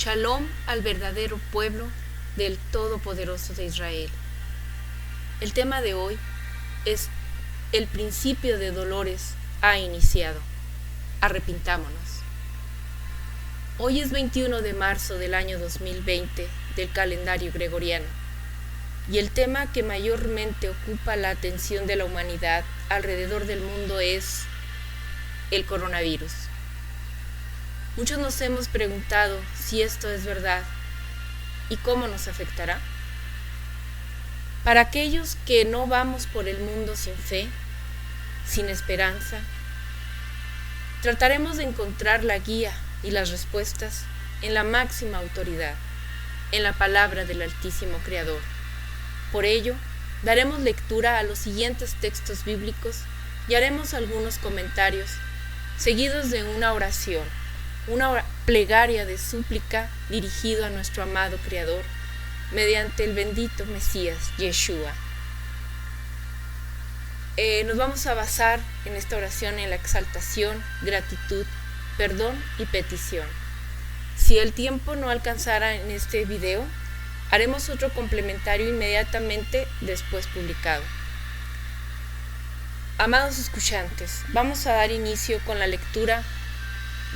Shalom al verdadero pueblo del Todopoderoso de Israel. El tema de hoy es: el principio de dolores ha iniciado. Arrepintámonos. Hoy es 21 de marzo del año 2020 del calendario gregoriano, y el tema que mayormente ocupa la atención de la humanidad alrededor del mundo es el coronavirus. Muchos nos hemos preguntado si esto es verdad y cómo nos afectará. Para aquellos que no vamos por el mundo sin fe, sin esperanza, trataremos de encontrar la guía y las respuestas en la máxima autoridad, en la palabra del Altísimo Creador. Por ello, daremos lectura a los siguientes textos bíblicos y haremos algunos comentarios, seguidos de una oración, una plegaria de súplica dirigido a nuestro amado Creador, mediante el bendito Mesías, Yeshua. Nos vamos a basar en esta oración en la exaltación, gratitud, perdón y petición. Si el tiempo no alcanzara en este video, haremos otro complementario inmediatamente después publicado. Amados escuchantes, vamos a dar inicio con la lectura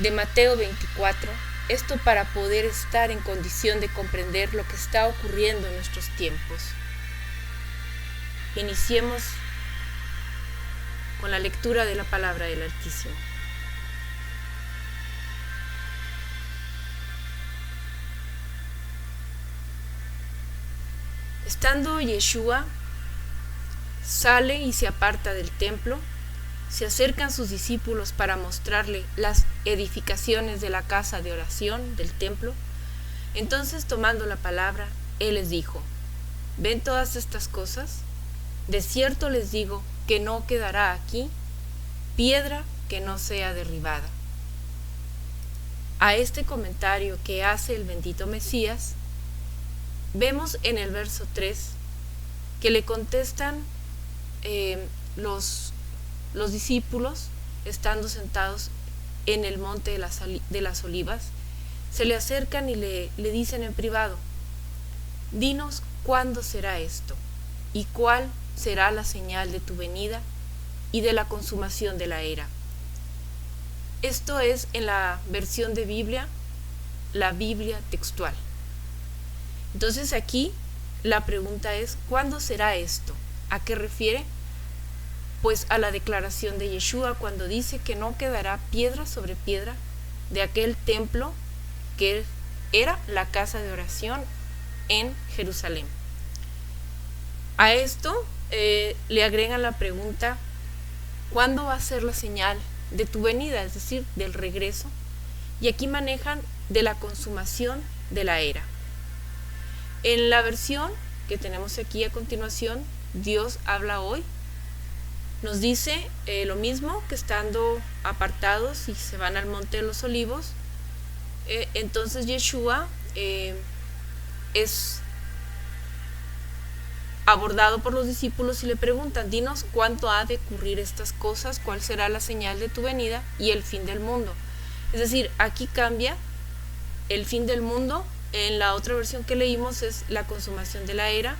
de Mateo 24, esto para poder estar en condición de comprender lo que está ocurriendo en nuestros tiempos. Iniciemos con la lectura de la palabra del Altísimo. Estando Yeshua, sale y se aparta del templo. Se acercan sus discípulos para mostrarle las edificaciones de la casa de oración del templo. Entonces, tomando la palabra, él les dijo: ¿ven todas estas cosas? De cierto les digo que no quedará aquí piedra que no sea derribada. A este comentario que hace el bendito Mesías, vemos en el verso 3 que le contestan los discípulos, estando sentados en el monte de las olivas. Se le acercan y le dicen en privado: dinos cuándo será esto y cuál será la señal de tu venida y de la consumación de la era. Esto es en la versión de Biblia, la Biblia textual. Entonces aquí la pregunta es: ¿cuándo será esto? ¿A qué refiere? Pues a la declaración de Yeshua cuando dice que no quedará piedra sobre piedra de aquel templo que era la casa de oración en Jerusalén. A esto le agregan la pregunta: ¿cuándo va a ser la señal de tu venida? Es decir, del regreso. Y aquí manejan de la consumación de la era. En la versión que tenemos aquí a continuación, Dios habla hoy, nos dice lo mismo, que estando apartados y se van al monte de los olivos, entonces Yeshua es abordado por los discípulos y le preguntan: dinos cuánto ha de ocurrir estas cosas, cuál será la señal de tu venida y el fin del mundo. Es decir, aquí cambia el fin del mundo. En la otra versión que leímos es la consumación de la era.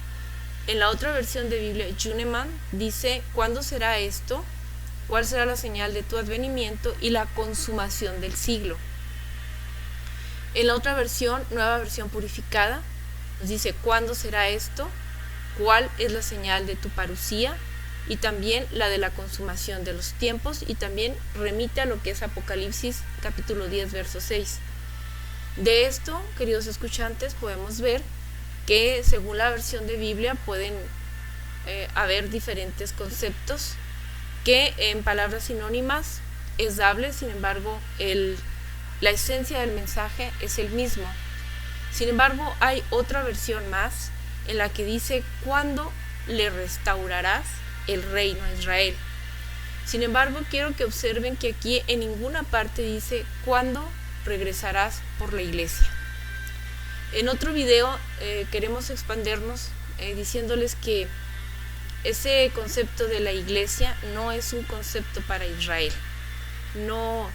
En la otra versión de Biblia, Yuneman, dice: ¿cuándo será esto? ¿Cuál será la señal de tu advenimiento y la consumación del siglo? En la otra versión, nueva versión purificada, nos dice: ¿cuándo será esto? ¿Cuál es la señal de tu parusía? Y también la de la consumación de los tiempos, y también remite a lo que es Apocalipsis capítulo 10, verso 6. De esto, queridos escuchantes, podemos ver que según la versión de Biblia pueden haber diferentes conceptos que en palabras sinónimas es dable. Sin embargo, la esencia del mensaje es el mismo. Sin embargo, hay otra versión más en la que dice: ¿cuándo le restaurarás el reino a Israel? Sin embargo, quiero que observen que aquí en ninguna parte dice: ¿cuándo regresarás por la iglesia? En otro video queremos expandernos diciéndoles que ese concepto de la iglesia no es un concepto para Israel, no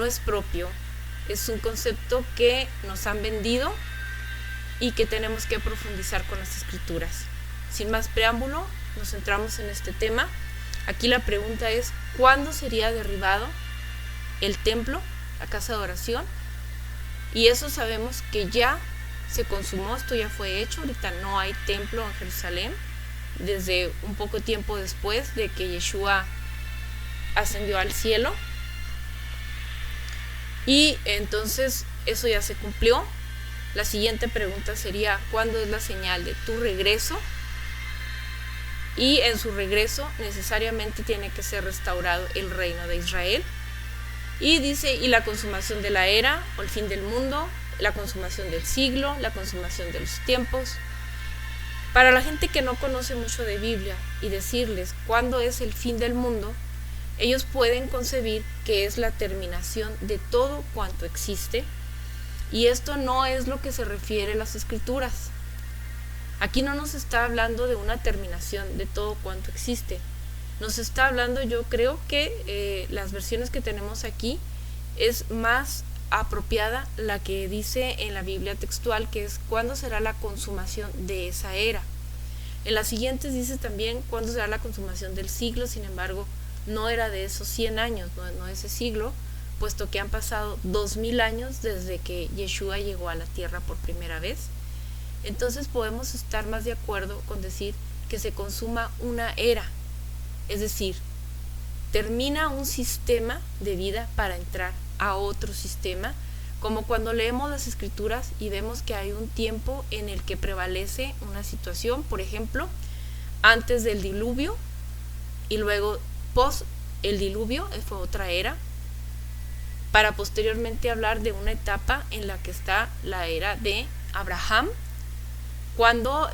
es propio es un concepto que nos han vendido y que tenemos que profundizar con las escrituras. Sin más preámbulo, nos centramos en este tema. Aquí la pregunta es, ¿cuándo sería derribado el templo, la casa de oración? Y eso sabemos que ya se consumó, esto ya fue hecho, ahorita no hay templo en Jerusalén, desde un poco tiempo después de que Yeshua ascendió al cielo. Y entonces eso ya se cumplió. La siguiente pregunta sería, ¿cuándo es la señal de tu regreso? Y en su regreso necesariamente tiene que ser restaurado el reino de Israel. Y dice, y la consumación de la era, o el fin del mundo, la consumación del siglo, la consumación de los tiempos. Para la gente que no conoce mucho de Biblia y decirles cuándo es el fin del mundo, ellos pueden concebir que es la terminación de todo cuanto existe. Y esto no es lo que se refiere a las escrituras. Aquí no nos está hablando de una terminación de todo cuanto existe. Nos está hablando, yo creo que las versiones que tenemos aquí es más apropiada la que dice en la Biblia textual, que es cuándo será la consumación de esa era. En las siguientes dice también cuándo será la consumación del siglo, sin embargo, no era de esos 100 años, no ese siglo, puesto que han pasado 2000 años desde que Yeshua llegó a la tierra por primera vez. Entonces podemos estar más de acuerdo con decir que se consuma una era, es decir, termina un sistema de vida para entrar a otro sistema, como cuando leemos las escrituras y vemos que hay un tiempo en el que prevalece una situación, por ejemplo, antes del diluvio y luego post el diluvio, fue otra era, para posteriormente hablar de una etapa en la que está la era de Abraham, cuando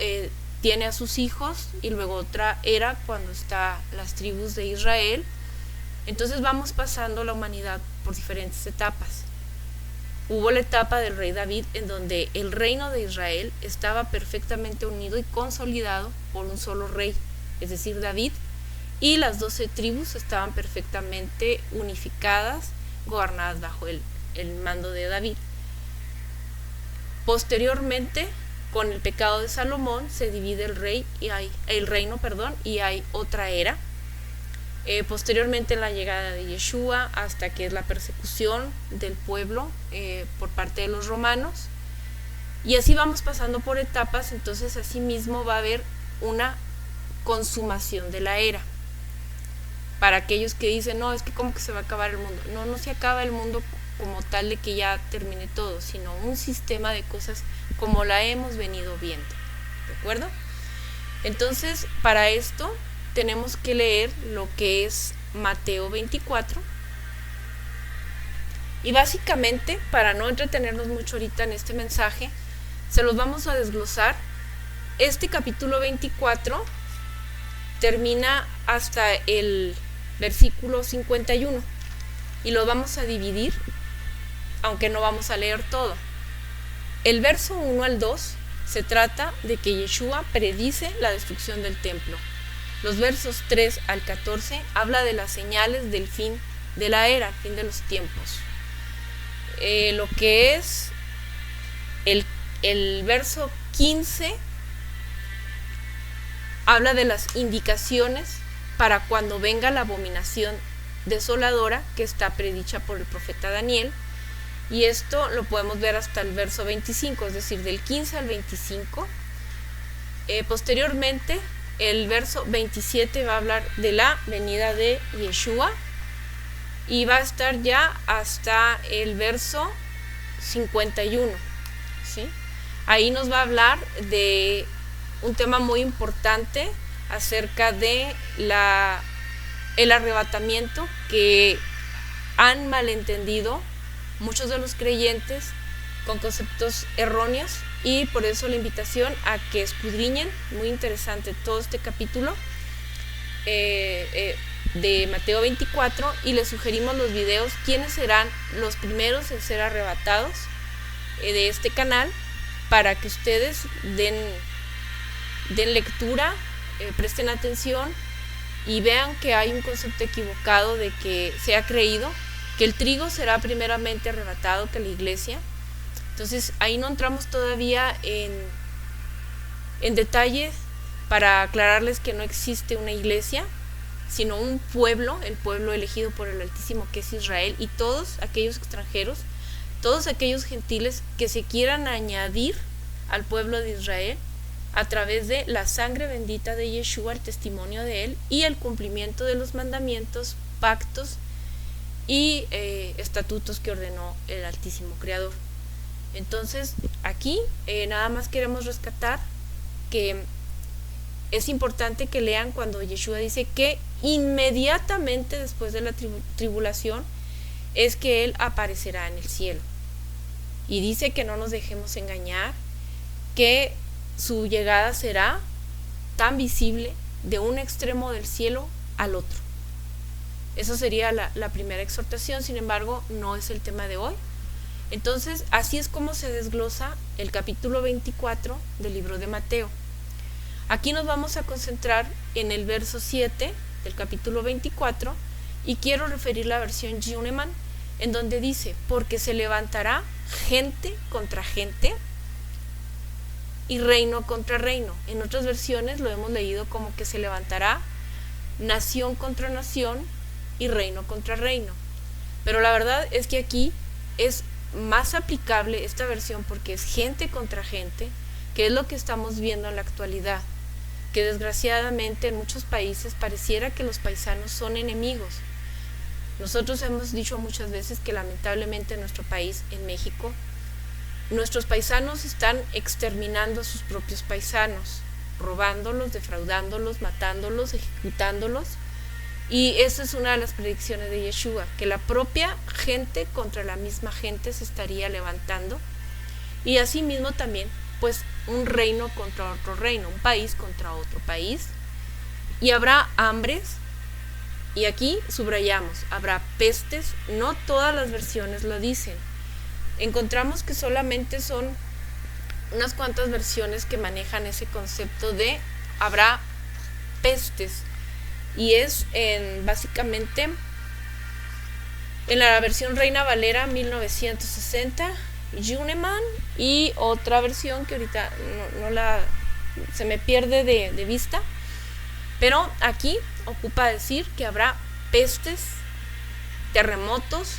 tiene a sus hijos, y luego otra era cuando está las tribus de Israel. Entonces vamos pasando la humanidad por diferentes etapas. Hubo la etapa del rey David, en donde el reino de Israel estaba perfectamente unido y consolidado por un solo rey, es decir, David, y las 12 tribus estaban perfectamente unificadas, gobernadas bajo el mando de David. Posteriormente, con el pecado de Salomón, se divide el reino, y hay otra era. Posteriormente, la llegada de Yeshua, hasta que es la persecución del pueblo por parte de los romanos. Y así vamos pasando por etapas, entonces así mismo va a haber una consumación de la era. Para aquellos que dicen, no, es que ¿cómo que se va a acabar el mundo? No se acaba el mundo como tal de que ya termine todo, sino un sistema de cosas como la hemos venido viendo, ¿de acuerdo? Entonces, para esto tenemos que leer lo que es Mateo 24, y básicamente, para no entretenernos mucho ahorita en este mensaje, se los vamos a desglosar. Este capítulo 24 termina hasta el versículo 51 y lo vamos a dividir, aunque no vamos a leer todo. El verso 1 al 2 se trata de que Yeshua predice la destrucción del templo. Los versos 3 al 14 habla de las señales del fin de la era, fin de los tiempos. Lo que es el verso 15 habla de las indicaciones para cuando venga la abominación desoladora que está predicha por el profeta Daniel, y esto lo podemos ver hasta el verso 25, es decir, del 15 al 25. Posteriormente, el verso 27 va a hablar de la venida de Yeshua, y va a estar ya hasta el verso 51, ¿sí? Ahí nos va a hablar de un tema muy importante acerca de el arrebatamiento, que han malentendido muchos de los creyentes con conceptos erróneos, y por eso la invitación a que escudriñen, muy interesante todo este capítulo de Mateo 24, y les sugerimos los videos, quiénes serán los primeros en ser arrebatados de este canal, para que ustedes den lectura, presten atención y vean que hay un concepto equivocado de que se ha creído que el trigo será primeramente arrebatado, que la iglesia. Entonces ahí no entramos todavía en detalle para aclararles que no existe una iglesia, sino un pueblo, el pueblo elegido por el Altísimo, que es Israel, y todos aquellos extranjeros, todos aquellos gentiles que se quieran añadir al pueblo de Israel a través de la sangre bendita de Yeshua, el testimonio de él y el cumplimiento de los mandamientos, pactos y estatutos que ordenó el Altísimo Creador. Entonces aquí nada más queremos rescatar que es importante que lean cuando Yeshua dice que inmediatamente después de la tribulación es que Él aparecerá en el cielo. Y dice que no nos dejemos engañar, que su llegada será tan visible de un extremo del cielo al otro. Esa sería la primera exhortación, sin embargo, no es el tema de hoy. Entonces, así es como se desglosa el capítulo 24 del libro de Mateo. Aquí nos vamos a concentrar en el verso 7 del capítulo 24 y quiero referir la versión Yuneman, en donde dice: porque se levantará gente contra gente y reino contra reino. En otras versiones lo hemos leído como que se levantará nación contra nación y reino contra reino. Pero la verdad es que aquí es más aplicable esta versión porque es gente contra gente, que es lo que estamos viendo en la actualidad, que desgraciadamente en muchos países pareciera que los paisanos son enemigos. Nosotros hemos dicho muchas veces que lamentablemente en nuestro país, en México, nuestros paisanos están exterminando a sus propios paisanos, robándolos, defraudándolos, matándolos, ejecutándolos. Y esa es una de las predicciones de Yeshua, que la propia gente contra la misma gente se estaría levantando. Y asimismo también, pues, un reino contra otro reino, un país contra otro país. Y habrá hambres, y aquí subrayamos, habrá pestes, no todas las versiones lo dicen. Encontramos que solamente son unas cuantas versiones que manejan ese concepto de habrá pestes. Y es básicamente en la versión Reina Valera 1960, Yuneman, y otra versión que ahorita se me pierde de vista, pero aquí ocupa decir que habrá pestes, terremotos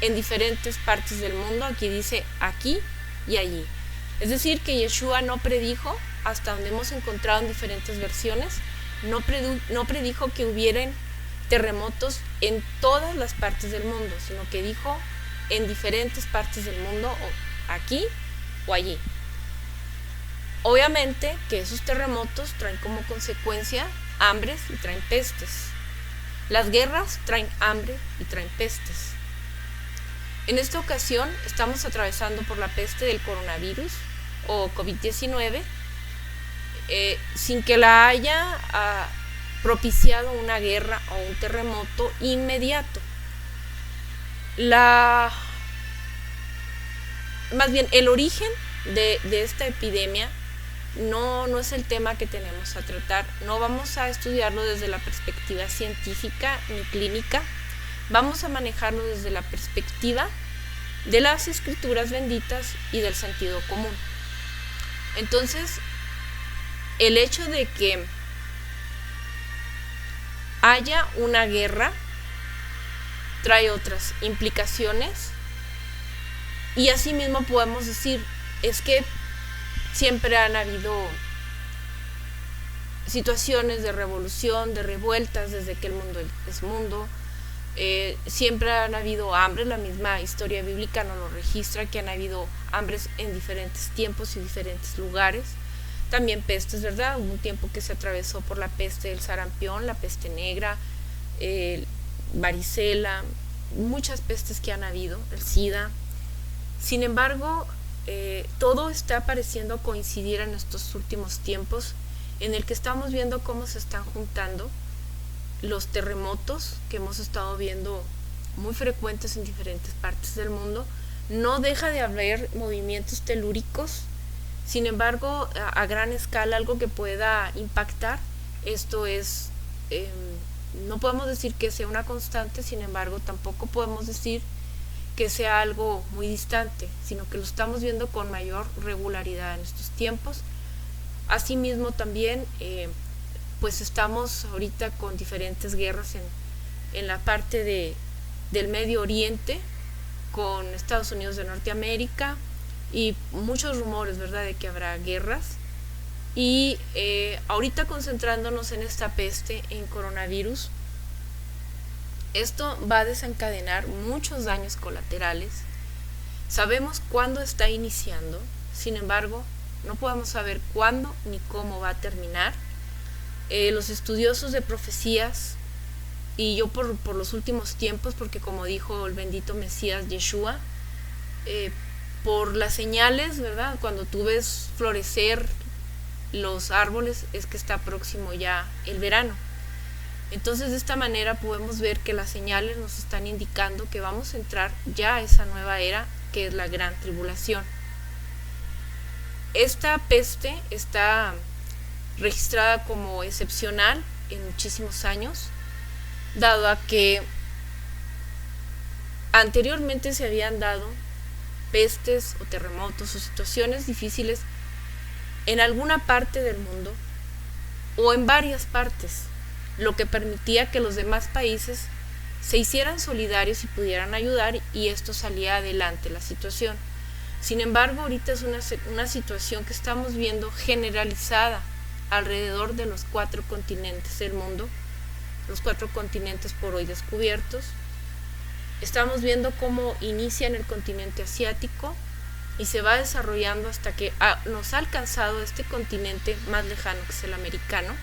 en diferentes partes del mundo. Aquí dice aquí y allí, es decir que Yeshua no predijo, hasta donde hemos encontrado en diferentes versiones, no predijo que hubieran terremotos en todas las partes del mundo, sino que dijo en diferentes partes del mundo, o aquí o allí. Obviamente que esos terremotos traen como consecuencia hambres y traen pestes. Las guerras traen hambre y traen pestes. En esta ocasión estamos atravesando por la peste del coronavirus o COVID-19, sin que la haya propiciado una guerra o un terremoto inmediato. Más bien, el origen de esta epidemia no es el tema que tenemos a tratar. No vamos a estudiarlo desde la perspectiva científica ni clínica. Vamos a manejarlo desde la perspectiva de las escrituras benditas y del sentido común. Entonces, el hecho de que haya una guerra trae otras implicaciones, y asimismo podemos decir, es que siempre han habido situaciones de revolución, de revueltas desde que el mundo es mundo. Siempre han habido hambres, la misma historia bíblica nos lo registra, que han habido hambres en diferentes tiempos y diferentes lugares. También pestes, ¿verdad? Hubo un tiempo que se atravesó por la peste del sarampión, la peste negra, varicela, muchas pestes que han habido, el SIDA. Sin embargo, todo está pareciendo coincidir en estos últimos tiempos, en el que estamos viendo cómo se están juntando los terremotos que hemos estado viendo muy frecuentes en diferentes partes del mundo. No deja de haber movimientos telúricos. Sin embargo, a gran escala, algo que pueda impactar, esto es no podemos decir que sea una constante, sin embargo, tampoco podemos decir que sea algo muy distante, sino que lo estamos viendo con mayor regularidad en estos tiempos. Asimismo también, pues estamos ahorita con diferentes guerras en la parte del Medio Oriente, con Estados Unidos de Norteamérica, y muchos rumores, ¿verdad?, de que habrá guerras. Y ahorita concentrándonos en esta peste, en coronavirus, esto va a desencadenar muchos daños colaterales. Sabemos cuándo está iniciando, sin embargo, no podemos saber cuándo ni cómo va a terminar. Los estudiosos de profecías, y yo por los últimos tiempos, porque como dijo el bendito Mesías Yeshua, por las señales, ¿verdad?, cuando tú ves florecer los árboles, es que está próximo ya el verano. Entonces de esta manera podemos ver que las señales nos están indicando que vamos a entrar ya a esa nueva era, que es la gran tribulación. Esta peste está registrada como excepcional en muchísimos años, dado a que anteriormente se habían dado pestes o terremotos o situaciones difíciles en alguna parte del mundo o en varias partes, lo que permitía que los demás países se hicieran solidarios y pudieran ayudar, y esto salía adelante la situación. Sin embargo, ahorita es una situación que estamos viendo generalizada alrededor de los 4 continentes del mundo, los 4 continentes por hoy descubiertos. Estamos viendo cómo inicia en el continente asiático y se va desarrollando hasta que nos ha alcanzado este continente más lejano, que es el americano.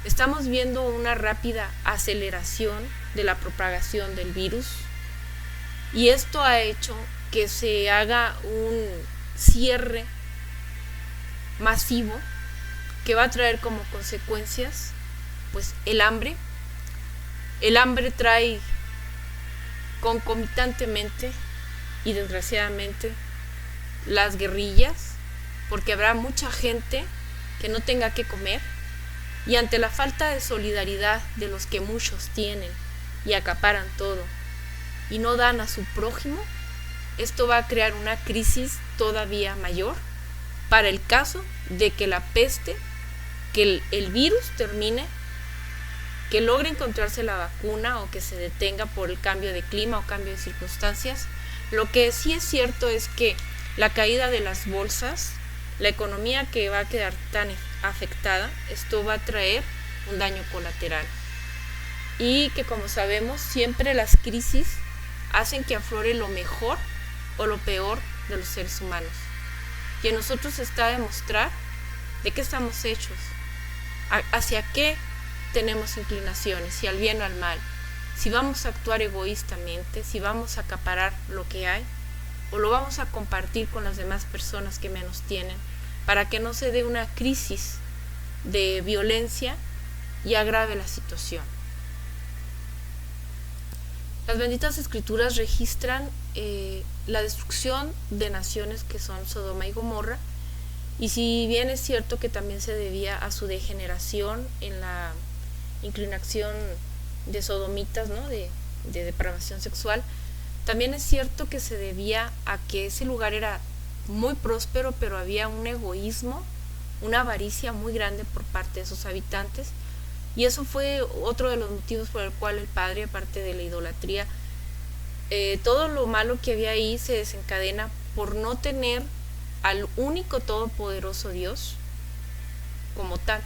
Estamos viendo una rápida aceleración de la propagación del virus, y esto ha hecho que se haga un cierre masivo que va a traer como consecuencias pues el hambre. El hambre trae concomitantemente y desgraciadamente las guerrillas, porque habrá mucha gente que no tenga que comer, y ante la falta de solidaridad de los que muchos tienen y acaparan todo y no dan a su prójimo, esto va a crear una crisis todavía mayor para el caso de que la peste, que el virus termine, que logre encontrarse la vacuna o que se detenga por el cambio de clima o cambio de circunstancias. Lo que sí es cierto es que la caída de las bolsas, la economía que va a quedar tan afectada, esto va a traer un daño colateral. Y que, como sabemos, siempre las crisis hacen que aflore lo mejor o lo peor de los seres humanos. Y en nosotros está demostrar de qué estamos hechos, hacia qué tenemos inclinaciones, si al bien o al mal, si vamos a actuar egoístamente, si vamos a acaparar lo que hay, o lo vamos a compartir con las demás personas que menos tienen, para que no se dé una crisis de violencia y agrave la situación. Las benditas escrituras registran la destrucción de naciones que son Sodoma y Gomorra, y si bien es cierto que también se debía a su degeneración en la inclinación de sodomitas, ¿no?, de depravación sexual, también es cierto que se debía a que ese lugar era muy próspero, pero había un egoísmo, una avaricia muy grande por parte de sus habitantes, y eso fue otro de los motivos por el cual el Padre, aparte de la idolatría, todo lo malo que había ahí se desencadena por no tener al único todopoderoso Dios como tal.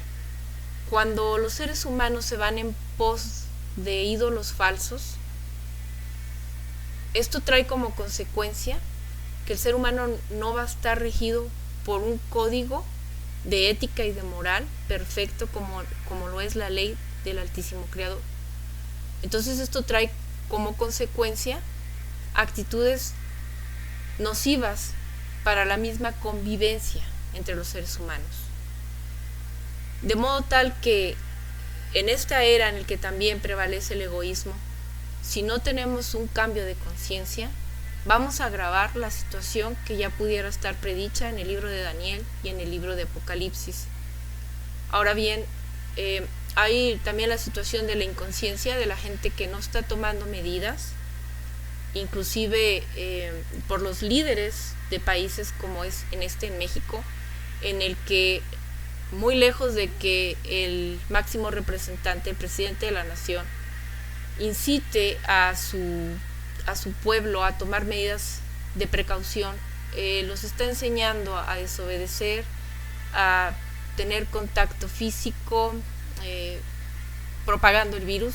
Cuando los seres humanos se van en pos de ídolos falsos, esto trae como consecuencia que el ser humano no va a estar regido por un código de ética y de moral perfecto como lo es la ley del Altísimo Creador. Entonces esto trae como consecuencia actitudes nocivas para la misma convivencia entre los seres humanos. De modo tal que en esta era en la que también prevalece el egoísmo, si no tenemos un cambio de conciencia, vamos a agravar la situación que ya pudiera estar predicha en el libro de Daniel y en el libro de Apocalipsis. Ahora bien, Hay también la situación de la inconsciencia de la gente que no está tomando medidas, inclusive por los líderes de países como es en México, en el que muy lejos de que el máximo representante, el presidente de la nación, incite a su pueblo a tomar medidas de precaución, los está enseñando a desobedecer, a tener contacto físico, propagando el virus.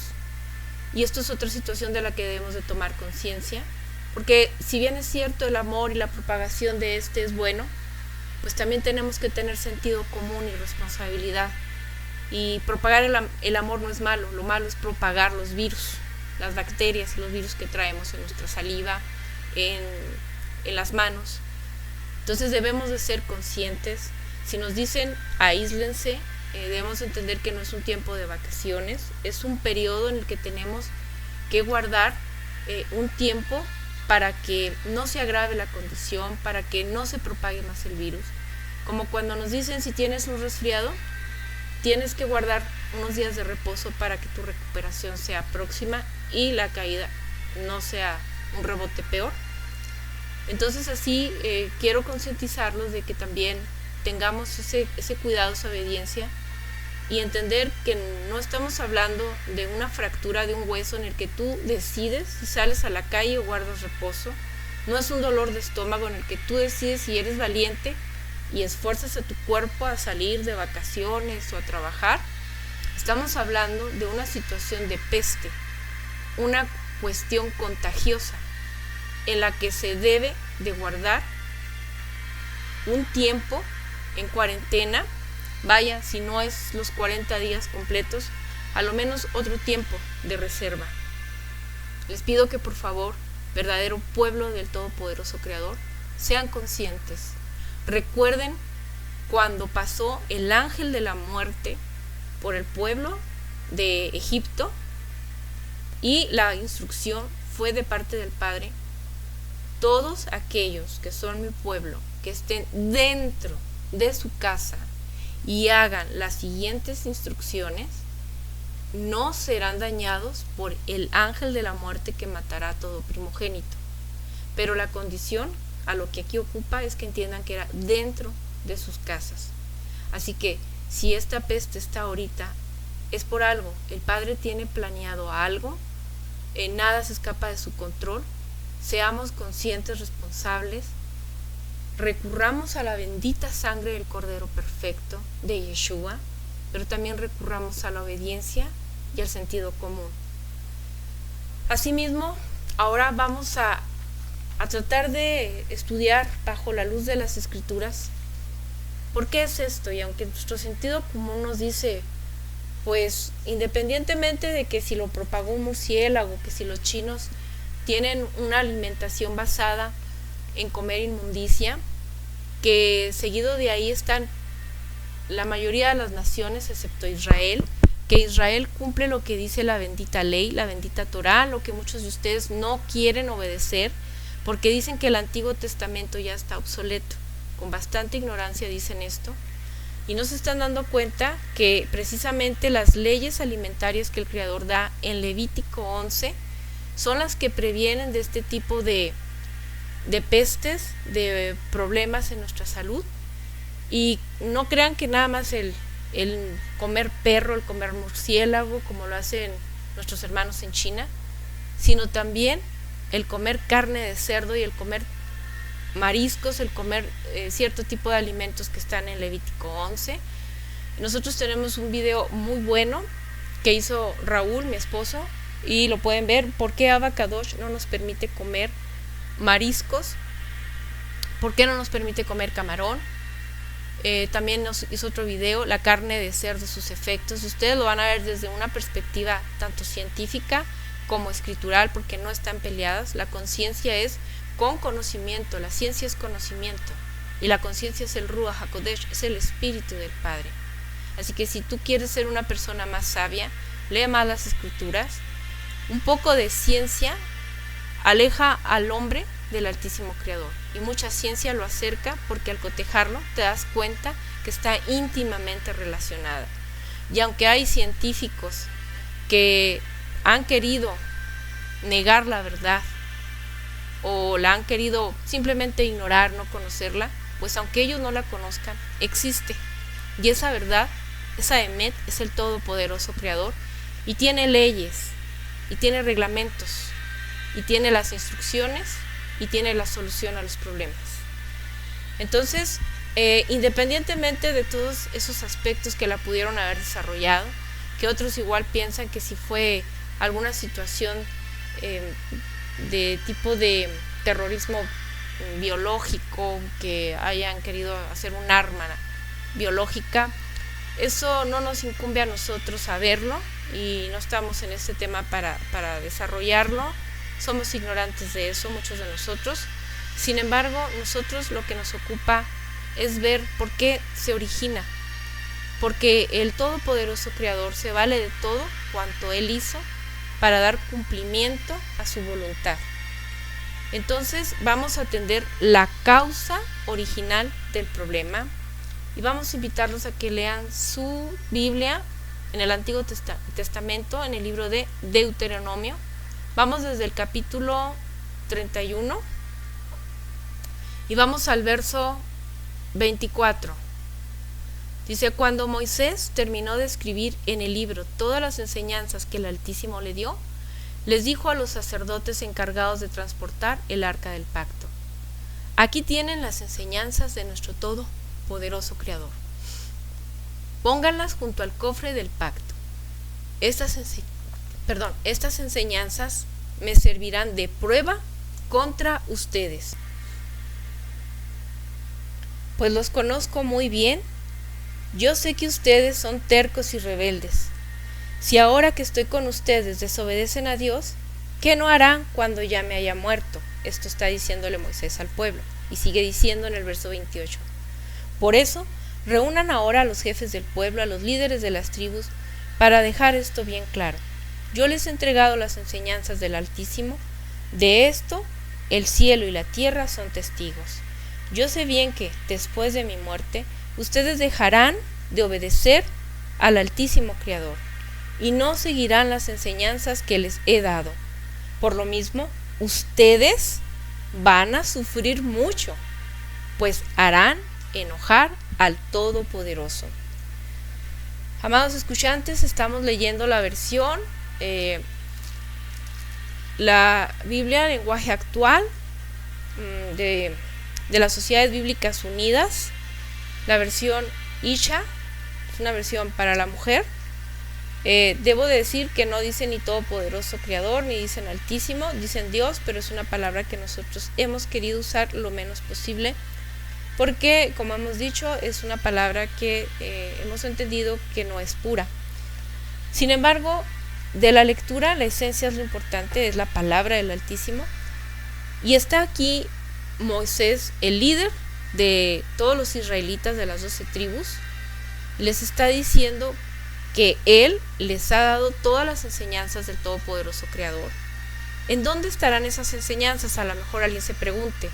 Y esto es otra situación de la que debemos de tomar conciencia, porque si bien es cierto el amor y la propagación de este es bueno, pues también tenemos que tener sentido común y responsabilidad. Y propagar el amor no es malo, lo malo es propagar los virus, las bacterias y los virus que traemos en nuestra saliva, en las manos. Entonces debemos de ser conscientes. Si nos dicen aíslense, debemos entender que no es un tiempo de vacaciones, es un periodo en el que tenemos que guardar un tiempo para que no se agrave la condición, para que no se propague más el virus. Como cuando nos dicen si tienes un resfriado, tienes que guardar unos días de reposo para que tu recuperación sea próxima y la caída no sea un rebote peor. Entonces así quiero concientizarlos de que también tengamos ese cuidado, esa obediencia, y entender que no estamos hablando de una fractura de un hueso en el que tú decides si sales a la calle o guardas reposo. No es un dolor de estómago en el que tú decides si eres valiente y esfuerzas a tu cuerpo a salir de vacaciones o a trabajar. Estamos hablando de una situación de peste, una cuestión contagiosa en la que se debe de guardar un tiempo en cuarentena. Vaya, si no es los 40 días completos, a lo menos otro tiempo de reserva. Les pido que por favor, verdadero pueblo del Todopoderoso Creador, sean conscientes. Recuerden cuando pasó el ángel de la muerte por el pueblo de Egipto y la instrucción fue de parte del Padre: todos aquellos que son mi pueblo, que estén dentro de su casa y hagan las siguientes instrucciones, no serán dañados por el ángel de la muerte que matará a todo primogénito. Pero la condición a lo que aquí ocupa es que entiendan que era dentro de sus casas. Así que si esta peste está ahorita, es por algo. El Padre tiene planeado algo, nada se escapa de su control. Seamos conscientes, responsables, recurramos a la bendita sangre del Cordero Perfecto de Yeshua, pero también recurramos a la obediencia y al sentido común. Asimismo, ahora vamos a tratar de estudiar bajo la luz de las Escrituras por qué es esto. Y aunque nuestro sentido común nos dice, pues independientemente de que si lo propagó un murciélago, que si los chinos tienen una alimentación basada en comer inmundicia, que seguido de ahí están la mayoría de las naciones excepto Israel, que Israel cumple lo que dice la bendita ley, la bendita Torá, lo que muchos de ustedes no quieren obedecer porque dicen que el Antiguo Testamento ya está obsoleto. Con bastante ignorancia dicen esto y no se están dando cuenta que precisamente las leyes alimentarias que el Creador da en Levítico 11 son las que previenen de este tipo de pestes, de problemas en nuestra salud. Y no crean que nada más el comer perro, el comer murciélago, como lo hacen nuestros hermanos en China, sino también el comer carne de cerdo y el comer mariscos, el comer cierto tipo de alimentos que están en Levítico 11. Nosotros tenemos un video muy bueno que hizo Raúl, mi esposo, y lo pueden ver, por qué Abba Kadosh no nos permite comer mariscos, por qué no nos permite comer camarón. También nos hizo otro video, la carne de cerdo, sus efectos. Ustedes lo van a ver desde una perspectiva tanto científica como escritural, porque no están peleadas. La conciencia es con conocimiento, la ciencia es conocimiento, y la conciencia es el Ruach HaKodesh, es el Espíritu del Padre. Así que si tú quieres ser una persona más sabia, lee más las escrituras. Un poco de ciencia aleja al hombre del Altísimo Creador, y mucha ciencia lo acerca, porque al cotejarlo te das cuenta que está íntimamente relacionada. Y aunque hay científicos que han querido negar la verdad o la han querido simplemente ignorar, no conocerla, pues aunque ellos no la conozcan, existe. Y esa verdad, esa Emet, es el Todopoderoso Creador y tiene leyes, y tiene reglamentos, y tiene las instrucciones, y tiene la solución a los problemas. Entonces, independientemente de todos esos aspectos que la pudieron haber desarrollado, que otros igual piensan que si fue alguna situación de tipo de terrorismo biológico, que hayan querido hacer un arma biológica, eso no nos incumbe a nosotros saberlo y no estamos en este tema para desarrollarlo. Somos ignorantes de eso, muchos de nosotros. Sin embargo, nosotros lo que nos ocupa es ver por qué se origina, porque el Todopoderoso Creador se vale de todo cuanto Él hizo para dar cumplimiento a su voluntad. Entonces vamos a atender la causa original del problema y vamos a invitarlos a que lean su Biblia en el Antiguo Testamento, en el libro de Deuteronomio. Vamos desde el capítulo 31 y vamos al verso 24. Dice: cuando Moisés terminó de escribir en el libro todas las enseñanzas que el Altísimo le dio, les dijo a los sacerdotes encargados de transportar el arca del pacto: aquí tienen las enseñanzas de nuestro Todopoderoso Creador. Pónganlas junto al cofre del pacto. Estas enseñanzas me servirán de prueba contra ustedes, pues los conozco muy bien. Yo sé que ustedes son tercos y rebeldes. Si ahora que estoy con ustedes desobedecen a Dios, ¿qué no harán cuando ya me haya muerto? Esto está diciéndole Moisés al pueblo, y sigue diciendo en el verso 28. Por eso, reúnan ahora a los jefes del pueblo, a los líderes de las tribus, para dejar esto bien claro. Yo les he entregado las enseñanzas del Altísimo. De esto, el cielo y la tierra son testigos. Yo sé bien que, después de mi muerte, ustedes dejarán de obedecer al Altísimo Creador y no seguirán las enseñanzas que les he dado. Por lo mismo, ustedes van a sufrir mucho, pues harán enojar al Todopoderoso. Amados escuchantes, estamos leyendo la versión, la Biblia en lenguaje actual de las Sociedades Bíblicas Unidas, la versión Isha, es una versión para la mujer. Debo de decir que no dicen ni Todopoderoso Creador, ni dicen Altísimo, dicen Dios, pero es una palabra que nosotros hemos querido usar lo menos posible, porque, como hemos dicho, es una palabra que hemos entendido que no es pura. Sin embargo, de la lectura, la esencia es lo importante, es la palabra del Altísimo, y está aquí Moisés, el líder de todos los israelitas de las 12 tribus, les está diciendo que Él les ha dado todas las enseñanzas del Todopoderoso Creador. ¿En dónde estarán esas enseñanzas? A lo mejor alguien se pregunte.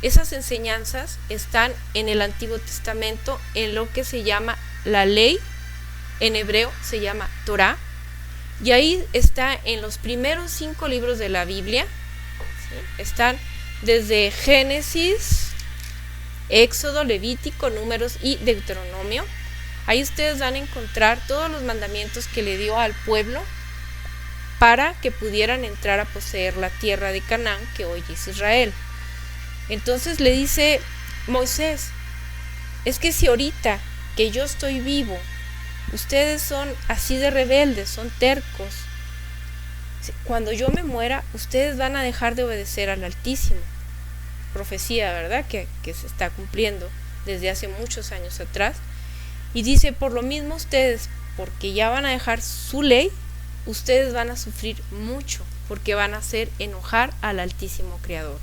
Esas enseñanzas están en el Antiguo Testamento, en lo que se llama la ley, en hebreo se llama Torah, y ahí está en los primeros 5 libros de la Biblia, ¿sí? Están desde Génesis, Éxodo, Levítico, Números y Deuteronomio. Ahí ustedes van a encontrar todos los mandamientos que le dio al pueblo para que pudieran entrar a poseer la tierra de Canaán, que hoy es Israel. Entonces le dice Moisés: es que si ahorita que yo estoy vivo, ustedes son así de rebeldes, son tercos, cuando yo me muera, ustedes van a dejar de obedecer al Altísimo. Profecía, ¿verdad? Que se está cumpliendo desde hace muchos años atrás. Y dice: por lo mismo ustedes, porque ya van a dejar su ley, ustedes van a sufrir mucho, porque van a hacer enojar al Altísimo Creador.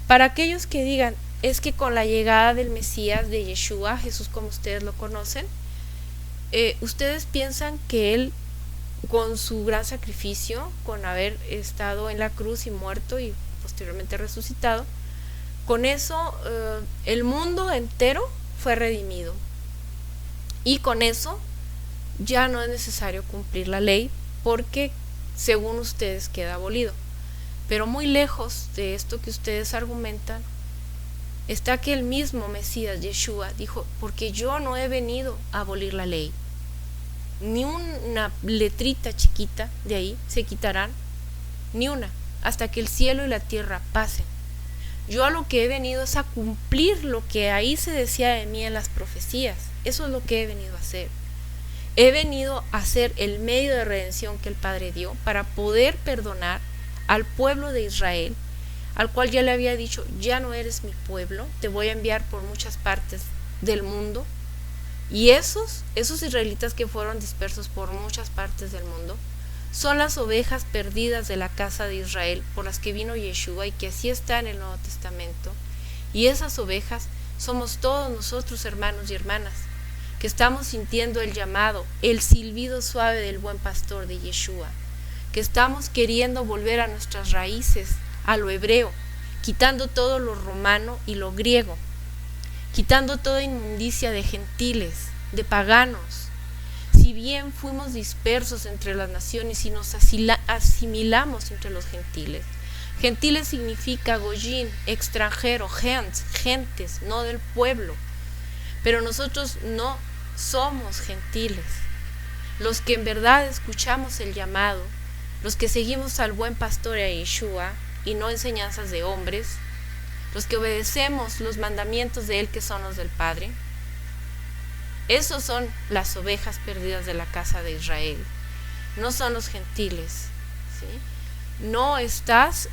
Para aquellos que digan: es que con la llegada del Mesías, de Yeshua, Jesús como ustedes lo conocen, ustedes piensan que Él, con su gran sacrificio, con haber estado en la cruz y muerto y posteriormente resucitado, con eso el mundo entero fue redimido. Y con eso ya no es necesario cumplir la ley porque según ustedes queda abolido. Pero muy lejos de esto que ustedes argumentan está que el mismo Mesías, Yeshua, dijo, porque yo no he venido a abolir la ley, ni una letrita chiquita de ahí se quitarán, ni una, hasta que el cielo y la tierra pasen. Yo a lo que he venido es a cumplir lo que ahí se decía de mí en las profecías. Eso es lo que he venido a hacer. He venido a ser el medio de redención que el Padre dio para poder perdonar al pueblo de Israel, al cual ya le había dicho, ya no eres mi pueblo, te voy a enviar por muchas partes del mundo. Y esos israelitas que fueron dispersos por muchas partes del mundo son las ovejas perdidas de la casa de Israel por las que vino Yeshua y que así está en el Nuevo Testamento. Y esas ovejas somos todos nosotros, hermanos y hermanas, que estamos sintiendo el llamado, el silbido suave del buen pastor de Yeshua, que estamos queriendo volver a nuestras raíces, a lo hebreo, quitando todo lo romano y lo griego, quitando toda inmundicia de gentiles, de paganos. Si bien fuimos dispersos entre las naciones y nos asimilamos entre los gentiles, gentiles significa goyim, extranjero, gentes, no del pueblo, pero nosotros no somos gentiles. Los que en verdad escuchamos el llamado, los que seguimos al buen pastor y a Yeshua y no enseñanzas de hombres, los que obedecemos los mandamientos de él que son los del Padre, esos son las ovejas perdidas de la casa de Israel, no son los gentiles, ¿sí? No estás,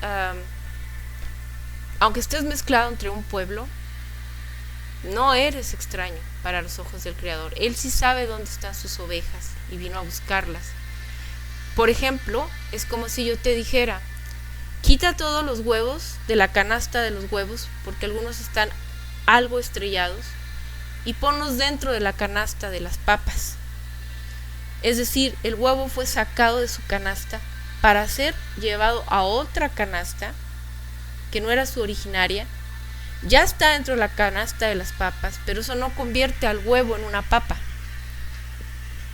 aunque estés mezclado entre un pueblo, no eres extraño para los ojos del Creador. Él sí sabe dónde están sus ovejas y vino a buscarlas. Por ejemplo, es como si yo te dijera, quita todos los huevos de la canasta de los huevos, porque algunos están algo estrellados, y ponlos dentro de la canasta de las papas. Es decir, el huevo fue sacado de su canasta para ser llevado a otra canasta que no era su originaria. Ya está dentro de la canasta de las papas, pero eso no convierte al huevo en una papa.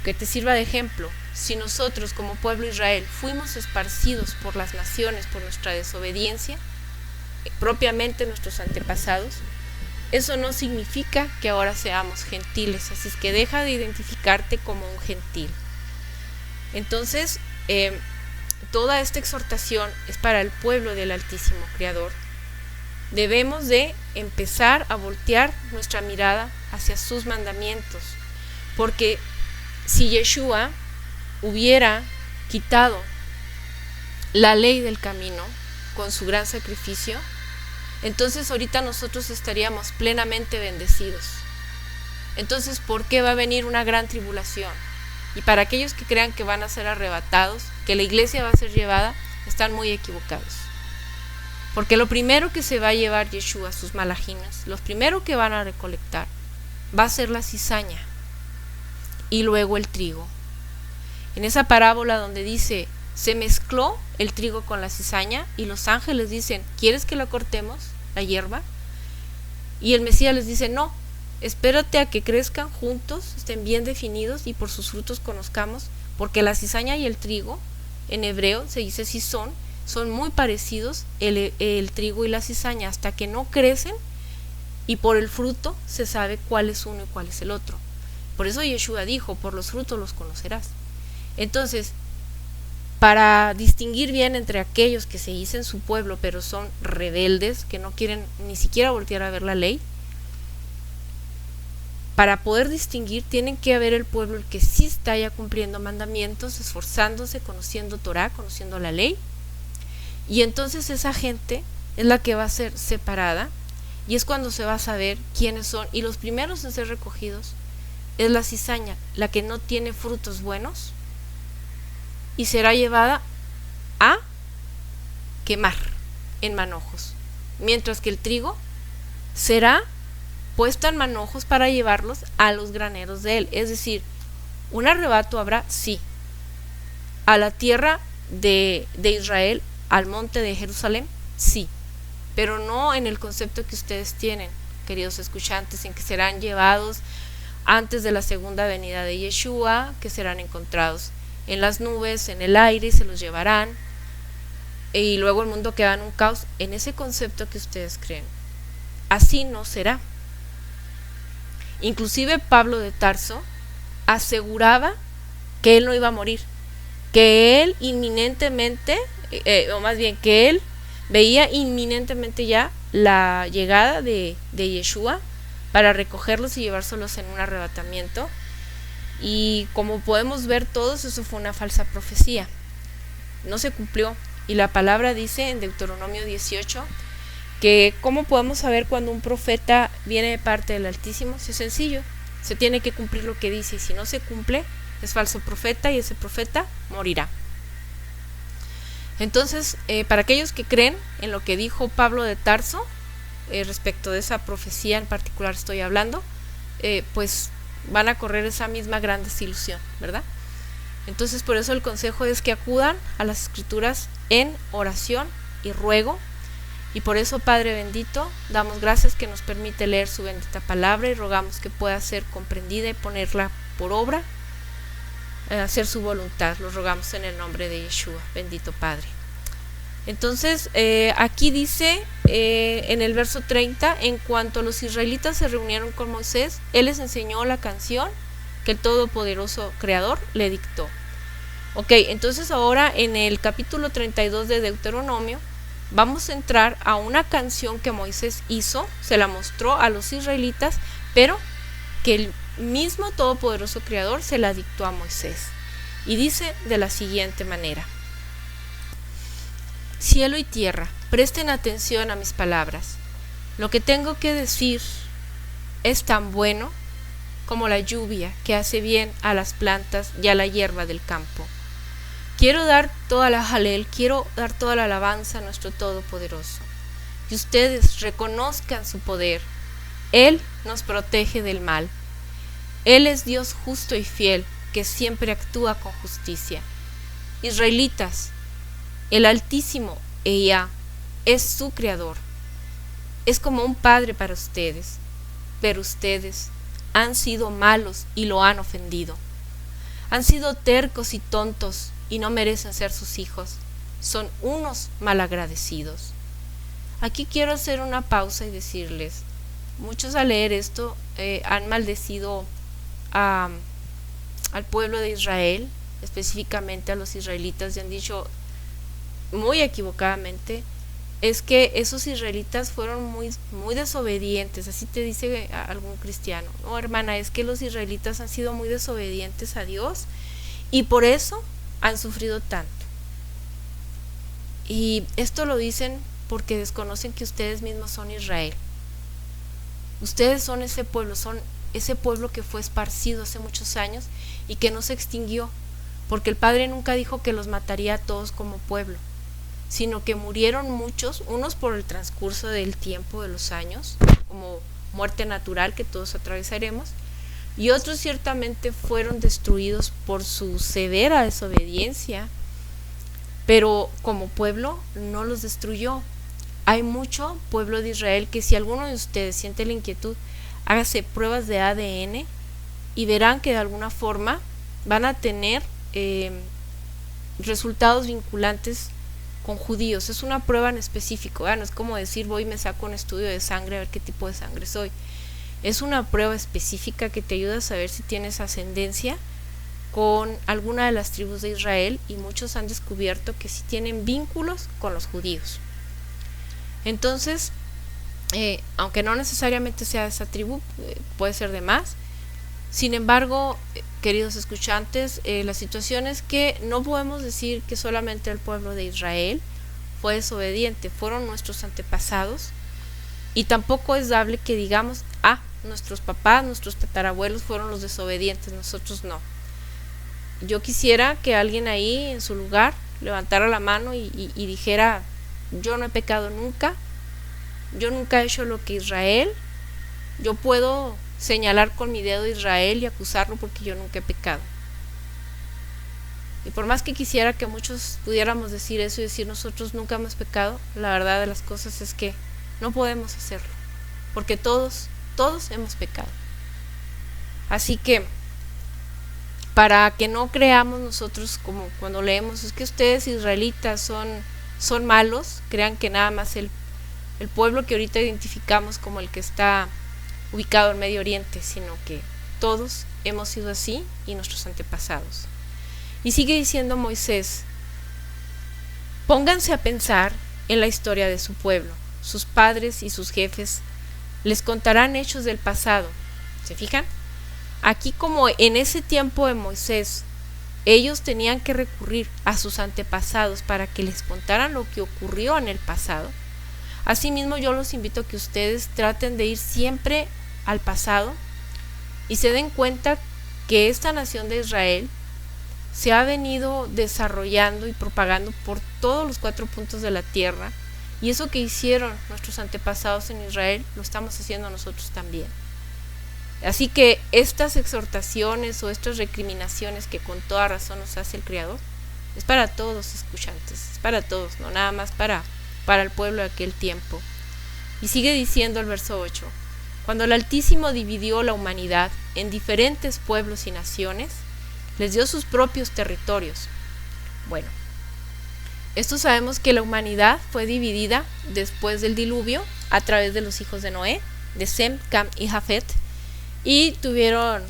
Que te sirva de ejemplo, si nosotros como pueblo Israel fuimos esparcidos por las naciones por nuestra desobediencia, propiamente nuestros antepasados, eso no significa que ahora seamos gentiles, así es que deja de identificarte como un gentil. Entonces, toda esta exhortación es para el pueblo del Altísimo Creador. Debemos de empezar a voltear nuestra mirada hacia sus mandamientos, porque si Yeshua hubiera quitado la ley del camino con su gran sacrificio, entonces ahorita nosotros estaríamos plenamente bendecidos. Entonces, ¿por qué va a venir una gran tribulación? Y para aquellos que crean que van a ser arrebatados, que la iglesia va a ser llevada, están muy equivocados. Porque lo primero que se va a llevar Yeshua, sus malajinas, lo primero que van a recolectar, va a ser la cizaña y luego el trigo. En esa parábola donde dice, se mezcló el trigo con la cizaña y los ángeles dicen, ¿quieres que la cortemos, la hierba? Y el Mesías les dice, no, espérate a que crezcan juntos, estén bien definidos y por sus frutos conozcamos, porque la cizaña y el trigo, en hebreo se dice sisón, son muy parecidos el trigo y la cizaña, hasta que no crecen y por el fruto se sabe cuál es uno y cuál es el otro. Por eso Yeshua dijo, por los frutos los conocerás. Entonces, para distinguir bien entre aquellos que se dicen su pueblo pero son rebeldes, que no quieren ni siquiera voltear a ver la ley, para poder distinguir tienen que haber el pueblo el que sí está ya cumpliendo mandamientos, esforzándose, conociendo Torah, conociendo la ley, y entonces esa gente es la que va a ser separada y es cuando se va a saber quiénes son, y los primeros en ser recogidos es la cizaña, la que no tiene frutos buenos, y será llevada a quemar en manojos, mientras que el trigo será puesto en manojos para llevarlos a los graneros de él. Es decir, un arrebato habrá, sí, a la tierra de Israel, al monte de Jerusalén, sí, pero no en el concepto que ustedes tienen, queridos escuchantes, en que serán llevados antes de la segunda venida de Yeshua, que serán encontrados en las nubes, en el aire, y se los llevarán, y luego el mundo queda en un caos, en ese concepto que ustedes creen. Así no será. Inclusive Pablo de Tarso aseguraba que él no iba a morir, que él inminentemente, o más bien que él veía inminentemente ya la llegada de Yeshua para recogerlos y llevárselos en un arrebatamiento. Y como podemos ver todos, eso fue una falsa profecía, no se cumplió. Y la palabra dice en Deuteronomio 18 que cómo podemos saber cuando un profeta viene de parte del Altísimo. Si es sencillo, se tiene que cumplir lo que dice, y si no se cumple es falso profeta y ese profeta morirá. Entonces, para aquellos que creen en lo que dijo Pablo de Tarso, respecto de esa profecía en particular estoy hablando, pues van a correr esa misma gran desilusión, ¿verdad? Entonces, por eso el consejo es que acudan a las Escrituras en oración y ruego. Y por eso, Padre bendito, damos gracias que nos permite leer su bendita palabra y rogamos que pueda ser comprendida y ponerla por obra, hacer su voluntad. Lo rogamos en el nombre de Yeshua, bendito Padre. Entonces, aquí dice en el verso 30, en cuanto los israelitas se reunieron con Moisés, él les enseñó la canción que el Todopoderoso Creador le dictó. Ok, entonces ahora en el capítulo 32 de Deuteronomio vamos a entrar a una canción que Moisés hizo, se la mostró a los israelitas, pero que el mismo Todopoderoso Creador se la dictó a Moisés. Y dice de la siguiente manera: cielo y tierra, presten atención a mis palabras. Lo que tengo que decir es tan bueno como la lluvia que hace bien a las plantas y a la hierba del campo. Quiero dar toda la jalel, quiero dar toda la alabanza a nuestro Todopoderoso. Y ustedes reconozcan su poder. Él nos protege del mal. Él es Dios justo y fiel, que siempre actúa con justicia. Israelitas, el Altísimo, Ella, es su Creador. Es como un padre para ustedes, pero ustedes han sido malos y lo han ofendido. Han sido tercos y tontos y no merecen ser sus hijos. Son unos malagradecidos. Aquí quiero hacer una pausa y decirles, muchos al leer esto han maldecido al pueblo de Israel, específicamente a los israelitas, y han dicho muy equivocadamente, es que esos israelitas fueron muy desobedientes. Así te dice algún cristiano: no, hermana, es que los israelitas han sido muy desobedientes a Dios y por eso han sufrido tanto. Y esto lo dicen porque desconocen que ustedes mismos son Israel. Ustedes son ese pueblo que fue esparcido hace muchos años y que no se extinguió, porque el Padre nunca dijo que los mataría a todos como pueblo, sino que murieron muchos, unos por el transcurso del tiempo, de los años, como muerte natural que todos atravesaremos, y otros ciertamente fueron destruidos por su severa desobediencia, pero como pueblo no los destruyó. Hay mucho pueblo de Israel que, si alguno de ustedes siente la inquietud, hágase pruebas de ADN y verán que de alguna forma van a tener resultados vinculantes con judíos. Es una prueba en específico, no es como decir voy y me saco un estudio de sangre a ver qué tipo de sangre soy. Es una prueba específica que te ayuda a saber si tienes ascendencia con alguna de las tribus de Israel, y muchos han descubierto que sí tienen vínculos con los judíos. Entonces, aunque no necesariamente sea de esa tribu, puede ser de más. Sin embargo, queridos escuchantes, la situación es que no podemos decir que solamente el pueblo de Israel fue desobediente, fueron nuestros antepasados, y tampoco es dable que digamos, nuestros papás, nuestros tatarabuelos fueron los desobedientes, nosotros no. Yo quisiera que alguien ahí en su lugar levantara la mano y dijera: yo no he pecado nunca, yo nunca he hecho lo que Israel. Yo puedo señalar con mi dedo a Israel y acusarlo porque yo nunca he pecado. Y por más que quisiera que muchos pudiéramos decir eso y decir nosotros nunca hemos pecado, la verdad de las cosas es que no podemos hacerlo, porque todos hemos pecado. Así que para que no creamos nosotros como cuando leemos, es que ustedes israelitas son malos, crean que nada más el pueblo que ahorita identificamos como el que está ubicado en Medio Oriente, sino que todos hemos sido así y nuestros antepasados. Y sigue diciendo Moisés, pónganse a pensar en la historia de su pueblo, sus padres y sus jefes les contarán hechos del pasado. ¿Se fijan? Aquí, como en ese tiempo de Moisés, ellos tenían que recurrir a sus antepasados para que les contaran lo que ocurrió en el pasado. Asimismo, yo los invito a que ustedes traten de ir siempre al pasado y se den cuenta que esta nación de Israel se ha venido desarrollando y propagando por todos los 4 puntos de la tierra, y eso que hicieron nuestros antepasados en Israel lo estamos haciendo nosotros también. Así que estas exhortaciones o estas recriminaciones que con toda razón nos hace el Creador es para todos los escuchantes, es para todos, no nada más para el pueblo de aquel tiempo. Y sigue diciendo el verso 8, cuando el Altísimo dividió la humanidad en diferentes pueblos y naciones, les dio sus propios territorios. Bueno, esto sabemos que la humanidad fue dividida después del diluvio a través de los hijos de Noé, de Sem, Cam y Jafet, y tuvieron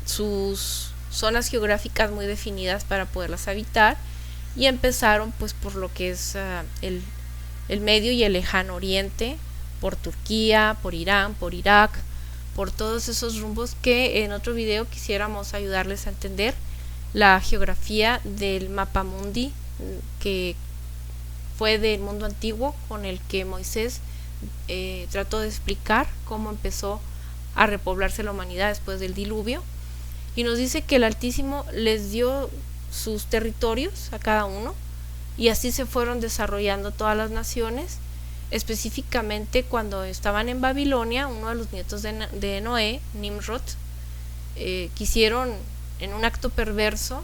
sus zonas geográficas muy definidas para poderlas habitar, y empezaron pues por lo que es el Medio y el Lejano Oriente, por Turquía, por Irán, por Irak, por todos esos rumbos que en otro video quisiéramos ayudarles a entender la geografía del mapa mundi, que fue del mundo antiguo, con el que Moisés trató de explicar cómo empezó a repoblarse la humanidad después del diluvio, y nos dice que el Altísimo les dio sus territorios a cada uno, y así se fueron desarrollando todas las naciones. Específicamente cuando estaban en Babilonia, uno de los nietos de Noé, Nimrod, quisieron en un acto perverso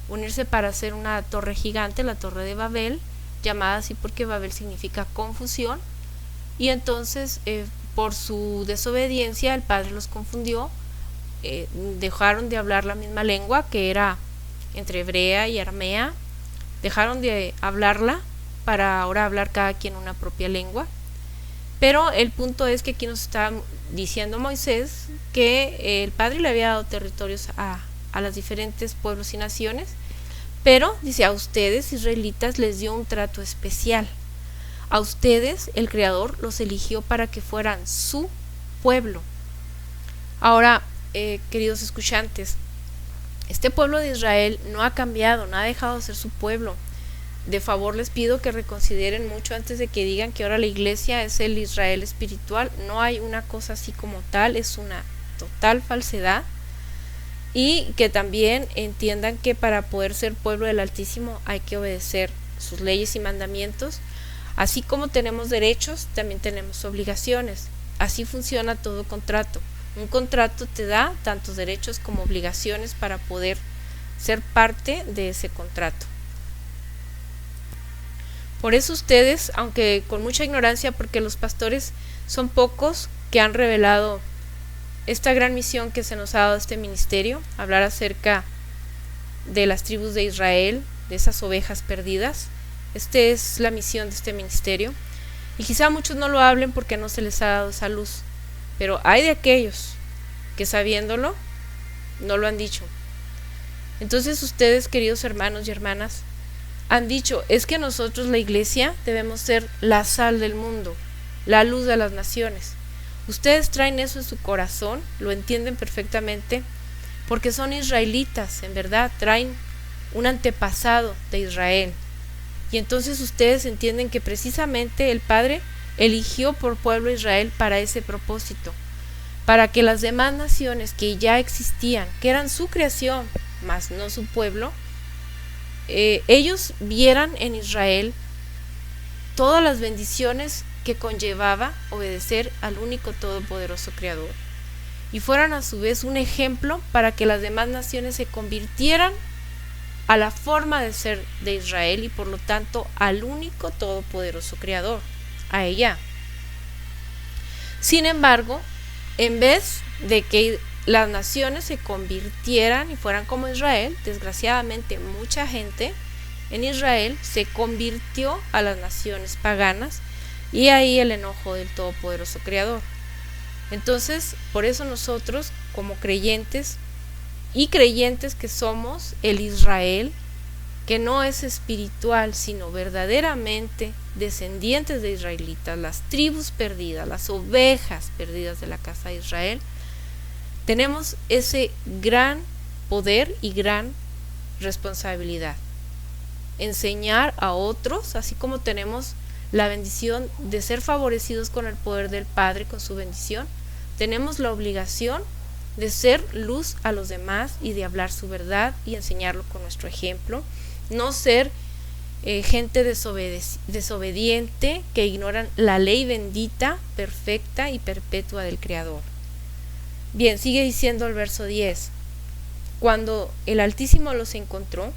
unirse para hacer una torre gigante, la Torre de Babel, llamada así porque Babel significa confusión, y entonces por su desobediencia el Padre los confundió, dejaron de hablar la misma lengua que era entre hebrea y aramea, dejaron de hablarla para ahora hablar cada quien una propia lengua. Pero el punto es que aquí nos está diciendo Moisés que el Padre le había dado territorios a los diferentes pueblos y naciones, pero dice, a ustedes israelitas les dio un trato especial. A ustedes el Creador los eligió para que fueran su pueblo. Ahora, queridos escuchantes, este pueblo de Israel no ha cambiado, no ha dejado de ser su pueblo. De favor les pido que reconsideren mucho antes de que digan que ahora la iglesia es el Israel espiritual. No hay una cosa así como tal, es una total falsedad. Y que también entiendan que para poder ser pueblo del Altísimo hay que obedecer sus leyes y mandamientos. Así como tenemos derechos, también tenemos obligaciones. Así funciona todo contrato. Un contrato te da tantos derechos como obligaciones para poder ser parte de ese contrato. Por eso ustedes, aunque con mucha ignorancia, porque los pastores son pocos que han revelado esta gran misión que se nos ha dado este ministerio, hablar acerca de las tribus de Israel, de esas ovejas perdidas. Esta es la misión de este ministerio, y quizá muchos no lo hablen porque no se les ha dado esa luz, pero hay de aquellos que sabiéndolo no lo han dicho. Entonces ustedes, queridos hermanos y hermanas, han dicho, es que nosotros, la iglesia, debemos ser la sal del mundo, la luz de las naciones. Ustedes traen eso en su corazón, lo entienden perfectamente, porque son israelitas, en verdad, traen un antepasado de Israel. Y entonces ustedes entienden que precisamente el Padre eligió por pueblo a Israel para ese propósito, para que las demás naciones que ya existían, que eran su creación, mas no su pueblo, ellos vieran en Israel todas las bendiciones que conllevaba obedecer al único todopoderoso Creador, y fueran a su vez un ejemplo para que las demás naciones se convirtieran a la forma de ser de Israel y por lo tanto al único todopoderoso Creador, a ella. Sin embargo, en vez de que las naciones se convirtieran y fueran como Israel. Desgraciadamente mucha gente en Israel se convirtió a las naciones paganas, y ahí el enojo del Todopoderoso Creador. Entonces, por eso nosotros, como creyentes, y creyentes que somos el Israel, que no es espiritual, sino verdaderamente descendientes de israelitas, las tribus perdidas, las ovejas perdidas de la casa de Israel, tenemos ese gran poder y gran responsabilidad. Enseñar a otros, así como tenemos la bendición de ser favorecidos con el poder del Padre, con su bendición, tenemos la obligación de ser luz a los demás y de hablar su verdad y enseñarlo con nuestro ejemplo. No ser gente desobediente que ignoran la ley bendita, perfecta y perpetua del Creador. Bien, sigue diciendo el verso 10. Cuando el Altísimo los encontró,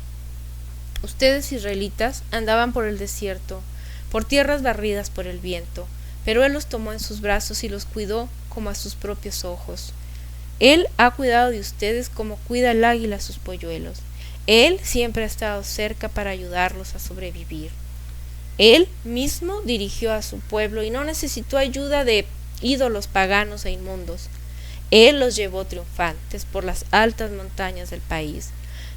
ustedes israelitas andaban por el desierto, por tierras barridas por el viento, pero Él los tomó en sus brazos y los cuidó como a sus propios ojos. Él ha cuidado de ustedes como cuida el águila a sus polluelos. Él siempre ha estado cerca para ayudarlos a sobrevivir. Él mismo dirigió a su pueblo y no necesitó ayuda de ídolos paganos e inmundos. Él los llevó triunfantes por las altas montañas del país.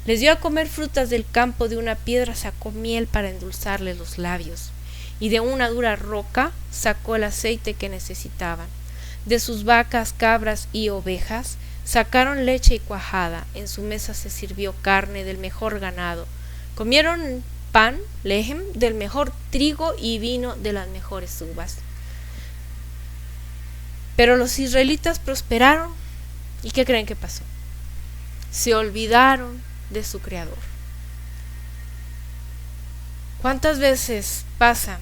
Les dio a comer frutas del campo, de una piedra sacó miel para endulzarles los labios, y de una dura roca sacó el aceite que necesitaban. De sus vacas, cabras y ovejas sacaron leche y cuajada. En su mesa se sirvió carne del mejor ganado. Comieron pan, lejem, del mejor trigo y vino de las mejores uvas. Pero los israelitas prosperaron. ¿Y qué creen que pasó? Se olvidaron de su Creador. ¿Cuántas veces pasa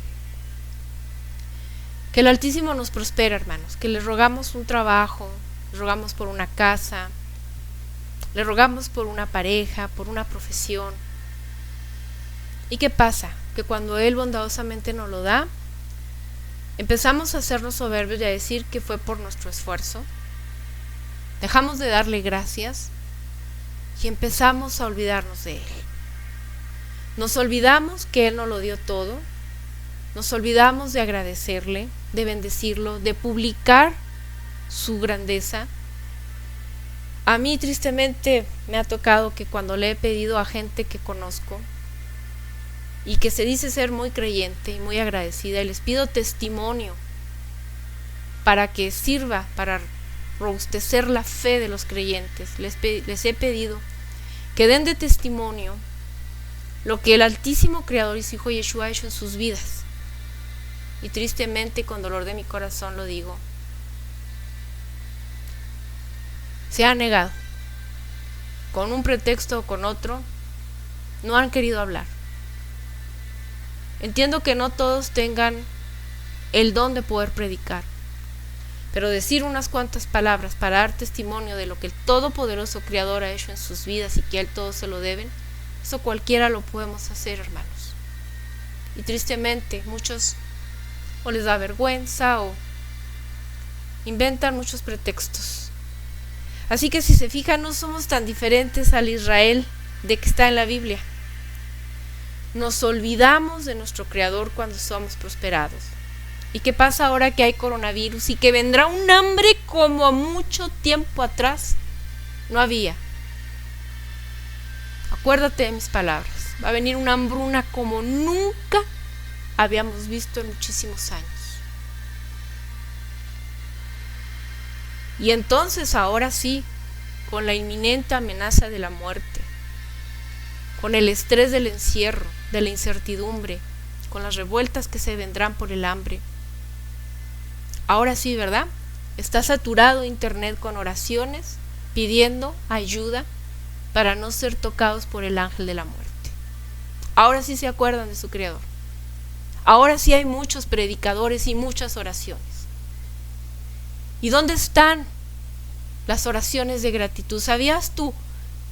que el Altísimo nos prospera, hermanos? Que le rogamos un trabajo, le rogamos por una casa, le rogamos por una pareja, por una profesión. ¿Y qué pasa? Que cuando Él bondadosamente nos lo da, empezamos a hacernos soberbios y a decir que fue por nuestro esfuerzo. Dejamos de darle gracias y empezamos a olvidarnos de Él. Nos olvidamos que Él nos lo dio todo. Nos olvidamos de agradecerle, de bendecirlo, de publicar su grandeza. A mí tristemente me ha tocado que cuando le he pedido a gente que conozco y que se dice ser muy creyente y muy agradecida, y les pido testimonio para que sirva para robustecer la fe de los creyentes, les he pedido que den de testimonio lo que el Altísimo Creador y su Hijo Yeshua ha hecho en sus vidas. Y tristemente, con dolor de mi corazón lo digo, se han negado, con un pretexto o con otro, no han querido hablar. Entiendo que no todos tengan el don de poder predicar, pero decir unas cuantas palabras para dar testimonio de lo que el Todopoderoso Creador ha hecho en sus vidas y que a Él todos se lo deben, eso cualquiera lo podemos hacer, hermanos. Y tristemente muchos o les da vergüenza o inventan muchos pretextos. Así que si se fijan, no somos tan diferentes al Israel de que está en la Biblia. Nos olvidamos de nuestro Creador cuando somos prosperados. ¿Y qué pasa ahora que hay coronavirus y que vendrá un hambre como mucho tiempo atrás no había? Acuérdate de mis palabras. Va a venir una hambruna como nunca habíamos visto en muchísimos años. Y entonces ahora sí, con la inminente amenaza de la muerte, con el estrés del encierro, de la incertidumbre, con las revueltas que se vendrán por el hambre, ahora sí, ¿verdad? Está saturado internet con oraciones pidiendo ayuda para no ser tocados por el ángel de la muerte. Ahora sí se acuerdan de su Creador. Ahora sí hay muchos predicadores y muchas oraciones. ¿Y dónde están las oraciones de gratitud? ¿Sabías tú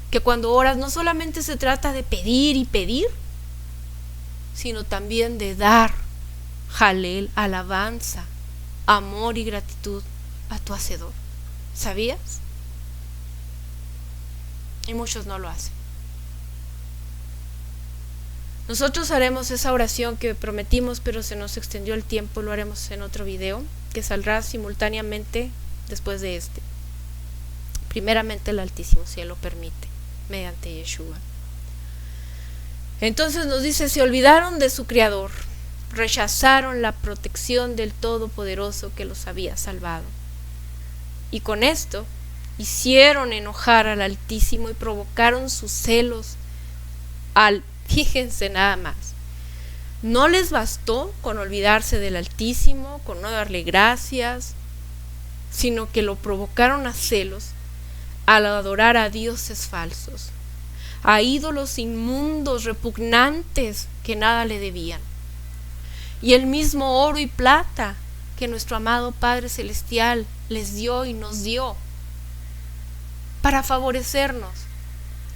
que cuando oras no solamente se trata de pedir y pedir, sino también de dar jalel, alabanza, amor y gratitud a tu Hacedor? ¿Sabías? y muchos no lo hacen. Nosotros haremos esa oración que prometimos, pero se nos extendió el tiempo. Lo haremos en otro video que saldrá simultáneamente después de este. Primeramente el Altísimo, si Él lo permite, mediante Yeshua. Entonces nos dice, se olvidaron de su Creador, rechazaron la protección del Todopoderoso que los había salvado. Y con esto hicieron enojar al Altísimo y provocaron sus celos fíjense nada más. No les bastó con olvidarse del Altísimo, con no darle gracias, sino que lo provocaron a celos al adorar a dioses falsos, a ídolos inmundos, repugnantes, que nada le debían. Y el mismo oro y plata que nuestro amado Padre Celestial les dio y nos dio para favorecernos,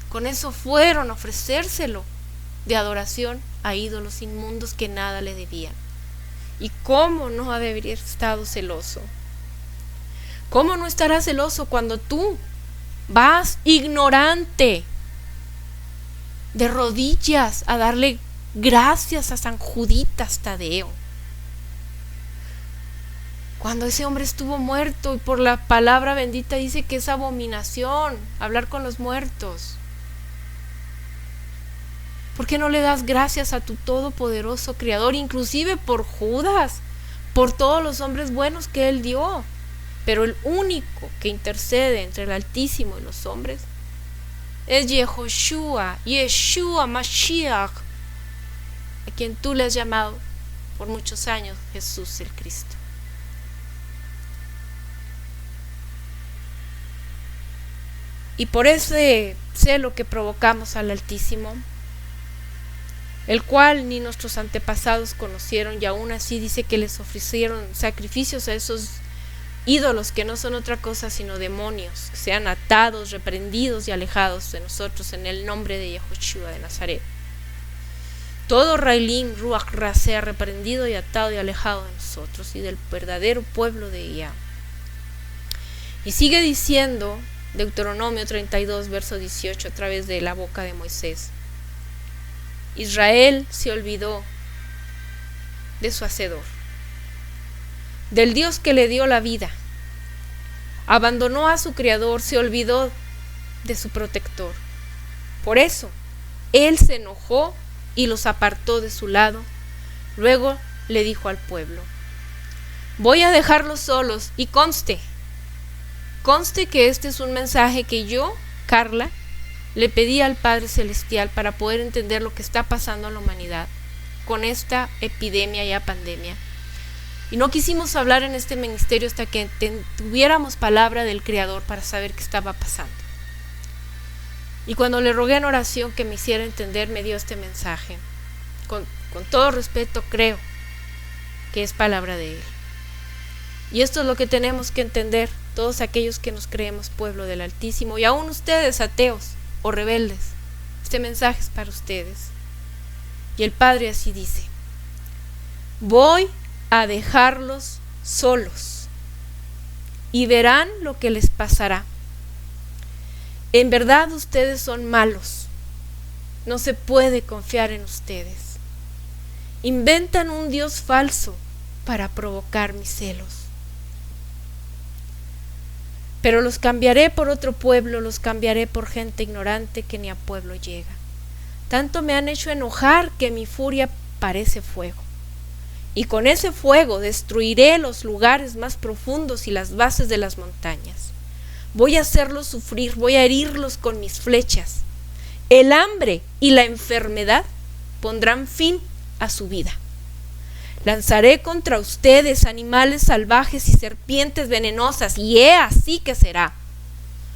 con eso fueron a ofrecérselo de adoración a ídolos inmundos que nada le debían. ¿Y cómo no ha de haber estado celoso? ¿Cómo no estará celoso cuando tú vas ignorante de rodillas a darle gracias a San Juditas Tadeo? Cuando ese hombre estuvo muerto y por la palabra bendita dice que es abominación hablar con los muertos. ¿Por qué no le das gracias a tu todopoderoso Creador, inclusive por Judas, por todos los hombres buenos que Él dio? Pero el único que intercede entre el Altísimo y los hombres es Yehoshua, Yeshua Mashiach, a quien tú le has llamado por muchos años Jesús el Cristo. Y por ese celo que provocamos al Altísimo, el cual ni nuestros antepasados conocieron, y aún así dice que les ofrecieron sacrificios a esos ídolos que no son otra cosa sino demonios, que sean atados, reprendidos y alejados de nosotros en el nombre de Yehoshua de Nazaret. Todo Railín, Ruach Ra, sea reprendido y atado y alejado de nosotros y del verdadero pueblo de Yah. Y sigue diciendo Deuteronomio 32, verso 18, a través de la boca de Moisés: Israel se olvidó de su Hacedor, del Dios que le dio la vida. Abandonó a su Creador, se olvidó de su protector. Por eso, Él se enojó y los apartó de su lado. Luego le dijo al pueblo: voy a dejarlos solos, y conste que este es un mensaje que yo, Carla, le pedí al Padre Celestial para poder entender lo que está pasando en la humanidad con esta epidemia y pandemia. Y no quisimos hablar en este ministerio hasta que tuviéramos palabra del Creador para saber qué estaba pasando. Y cuando le rogué en oración que me hiciera entender, me dio este mensaje. Con todo respeto, creo que es palabra de Él. Y esto es lo que tenemos que entender, todos aquellos que nos creemos pueblo del Altísimo, y aún ustedes, ateos o rebeldes. Este mensaje es para ustedes. Y el Padre así dice: voy a dejarlos solos y verán lo que les pasará. En verdad ustedes son malos, no se puede confiar en ustedes. Inventan un Dios falso para provocar mis celos. Pero los cambiaré por otro pueblo, los cambiaré por gente ignorante que ni a pueblo llega. Tanto me han hecho enojar que mi furia parece fuego. Y con ese fuego destruiré los lugares más profundos y las bases de las montañas. Voy a hacerlos sufrir, voy a herirlos con mis flechas. El hambre y la enfermedad pondrán fin a su vida. Lanzaré contra ustedes animales salvajes y serpientes venenosas, y así que será.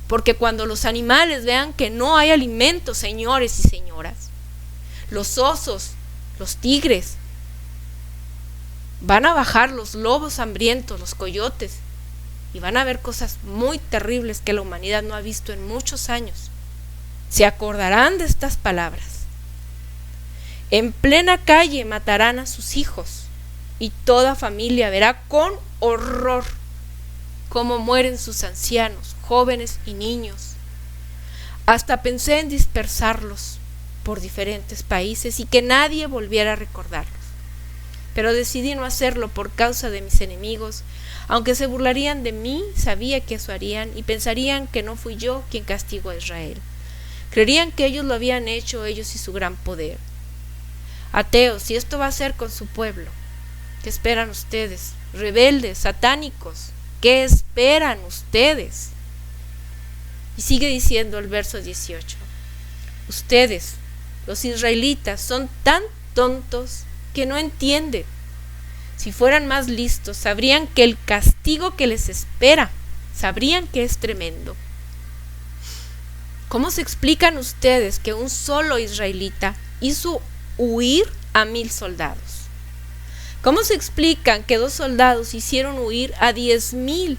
Porque cuando los animales vean que no hay alimento, señores y señoras, los osos, los tigres, van a bajar los lobos hambrientos, los coyotes, y van a ver cosas muy terribles que la humanidad no ha visto en muchos años. Se acordarán de estas palabras. En plena calle matarán a sus hijos, y toda familia verá con horror cómo mueren sus ancianos, jóvenes y niños. Hasta pensé en dispersarlos por diferentes países y que nadie volviera a recordarlos. Pero decidí no hacerlo por causa de mis enemigos. Aunque se burlarían de mí, sabía que eso harían y pensarían que no fui yo quien castigó a Israel. Creerían que ellos lo habían hecho, ellos y su gran poder. Ateos, si esto va a ser con su pueblo, ¿qué esperan ustedes? Rebeldes, satánicos, ¿qué esperan ustedes? Y sigue diciendo el verso 18. Ustedes, los israelitas, son tan tontos que no entienden. Si fueran más listos, sabrían que el castigo que les espera, sabrían que es tremendo. ¿Cómo se explican ustedes que un solo israelita hizo huir a 1000 soldados? ¿Cómo se explican que 2 soldados hicieron huir a 10,000?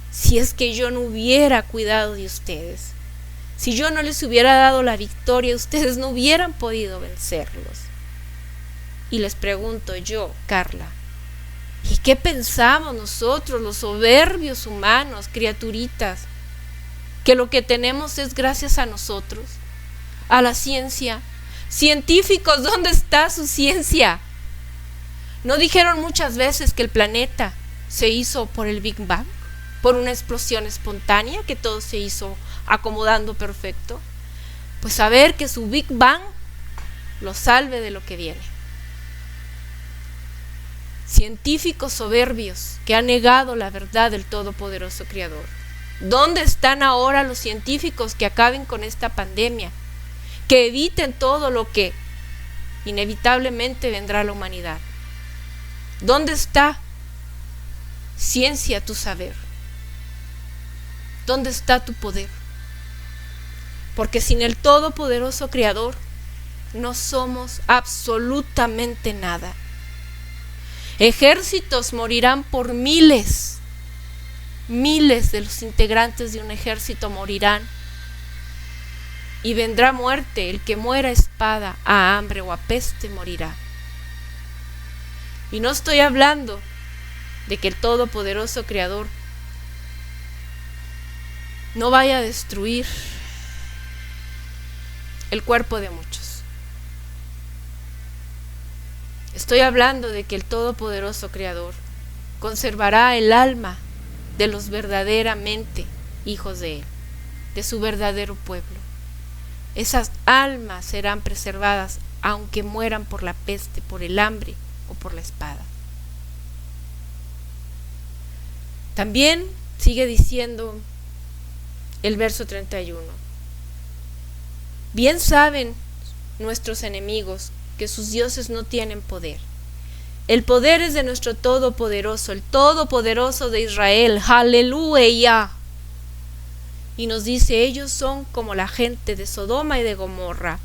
Si es que yo no hubiera cuidado de ustedes, si yo no les hubiera dado la victoria, ustedes no hubieran podido vencerlos. Y les pregunto yo, Carla, ¿y qué pensamos nosotros, los soberbios humanos, criaturitas? Que lo que tenemos es gracias a nosotros, a la ciencia. Científicos, ¿dónde está su ciencia? ¿No dijeron muchas veces que el planeta se hizo por el Big Bang? ¿Por una explosión espontánea que todo se hizo acomodando perfecto? Pues a ver que su Big Bang lo salve de lo que viene. Científicos soberbios que han negado la verdad del todopoderoso Creador. ¿Dónde están ahora los científicos que acaben con esta pandemia? Que eviten todo lo que inevitablemente vendrá a la humanidad. ¿Dónde está ciencia, tu saber? ¿Dónde está tu poder? Porque sin el todopoderoso Creador no somos absolutamente nada. Ejércitos morirán por miles. Miles de los integrantes de un ejército morirán. Y vendrá muerte. El que muera a espada, a hambre o a peste morirá. Y no estoy hablando de que el todopoderoso Creador no vaya a destruir el cuerpo de muchos. Estoy hablando de que el todopoderoso Creador conservará el alma de los verdaderamente hijos de Él, de su verdadero pueblo. Esas almas serán preservadas aunque mueran por la peste, por el hambre o por la espada. También sigue diciendo el verso 31. Bien saben nuestros enemigos que sus dioses no tienen poder. El poder es de nuestro Todopoderoso, el Todopoderoso de Israel. ¡Aleluya! Y nos dice, ellos son como la gente de Sodoma y de Gomorra,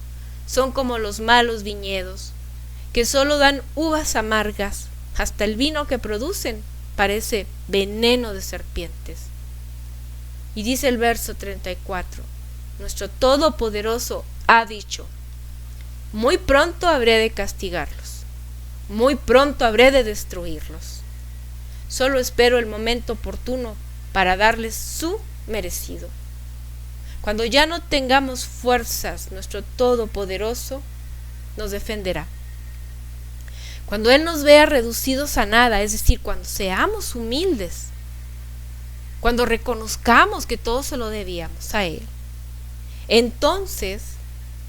son como los malos viñedos, que solo dan uvas amargas, hasta el vino que producen parece veneno de serpientes. Y dice el verso 34, nuestro Todopoderoso ha dicho, muy pronto habré de castigarlos, muy pronto habré de destruirlos. Solo espero el momento oportuno para darles su merecido. Cuando ya no tengamos fuerzas, nuestro Todopoderoso nos defenderá. Cuando Él nos vea reducidos a nada, es decir, cuando seamos humildes, cuando reconozcamos que todo se lo debíamos a Él, entonces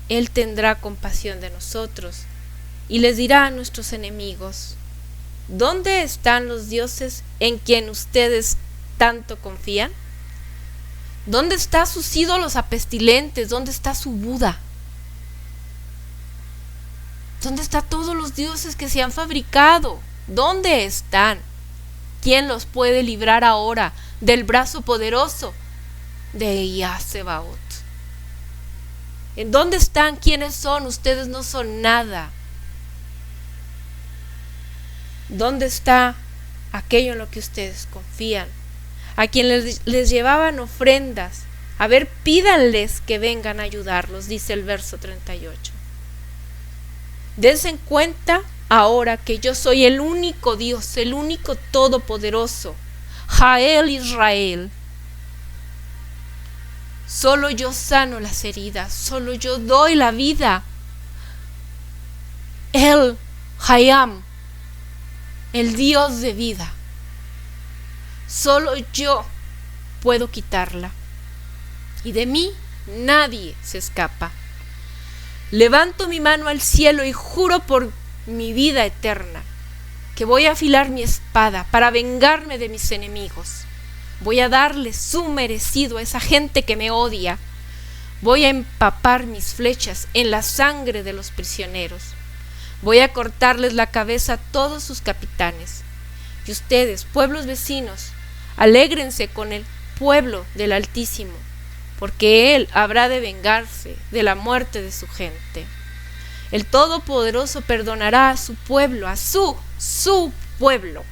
Él tendrá compasión de nosotros y les dirá a nuestros enemigos, ¿dónde están los dioses en quien ustedes tanto confían? ¿Dónde están sus ídolos apestilentes? ¿Dónde está su Buda? ¿Dónde están todos los dioses que se han fabricado? ¿Dónde están? ¿Quién los puede librar ahora del brazo poderoso de Yahweh Sebaot? ¿En dónde están? ¿Quiénes son? Ustedes no son nada. ¿Dónde está aquello en lo que ustedes confían? A quienes les llevaban ofrendas. A ver, pídanles que vengan a ayudarlos, dice el verso 38. Dense en cuenta ahora que yo soy el único Dios, el único todopoderoso, Jael Israel. Solo yo sano las heridas, solo yo doy la vida. El Hayam, el Dios de vida. Solo yo puedo quitarla. Y de mí nadie se escapa. Levanto mi mano al cielo y juro por mi vida eterna que voy a afilar mi espada para vengarme de mis enemigos. Voy a darle su merecido a esa gente que me odia. Voy a empapar mis flechas en la sangre de los prisioneros. Voy a cortarles la cabeza a todos sus capitanes. Y ustedes, pueblos vecinos, alégrense con el pueblo del Altísimo, porque Él habrá de vengarse de la muerte de su gente. El Todopoderoso perdonará a su pueblo, a su pueblo.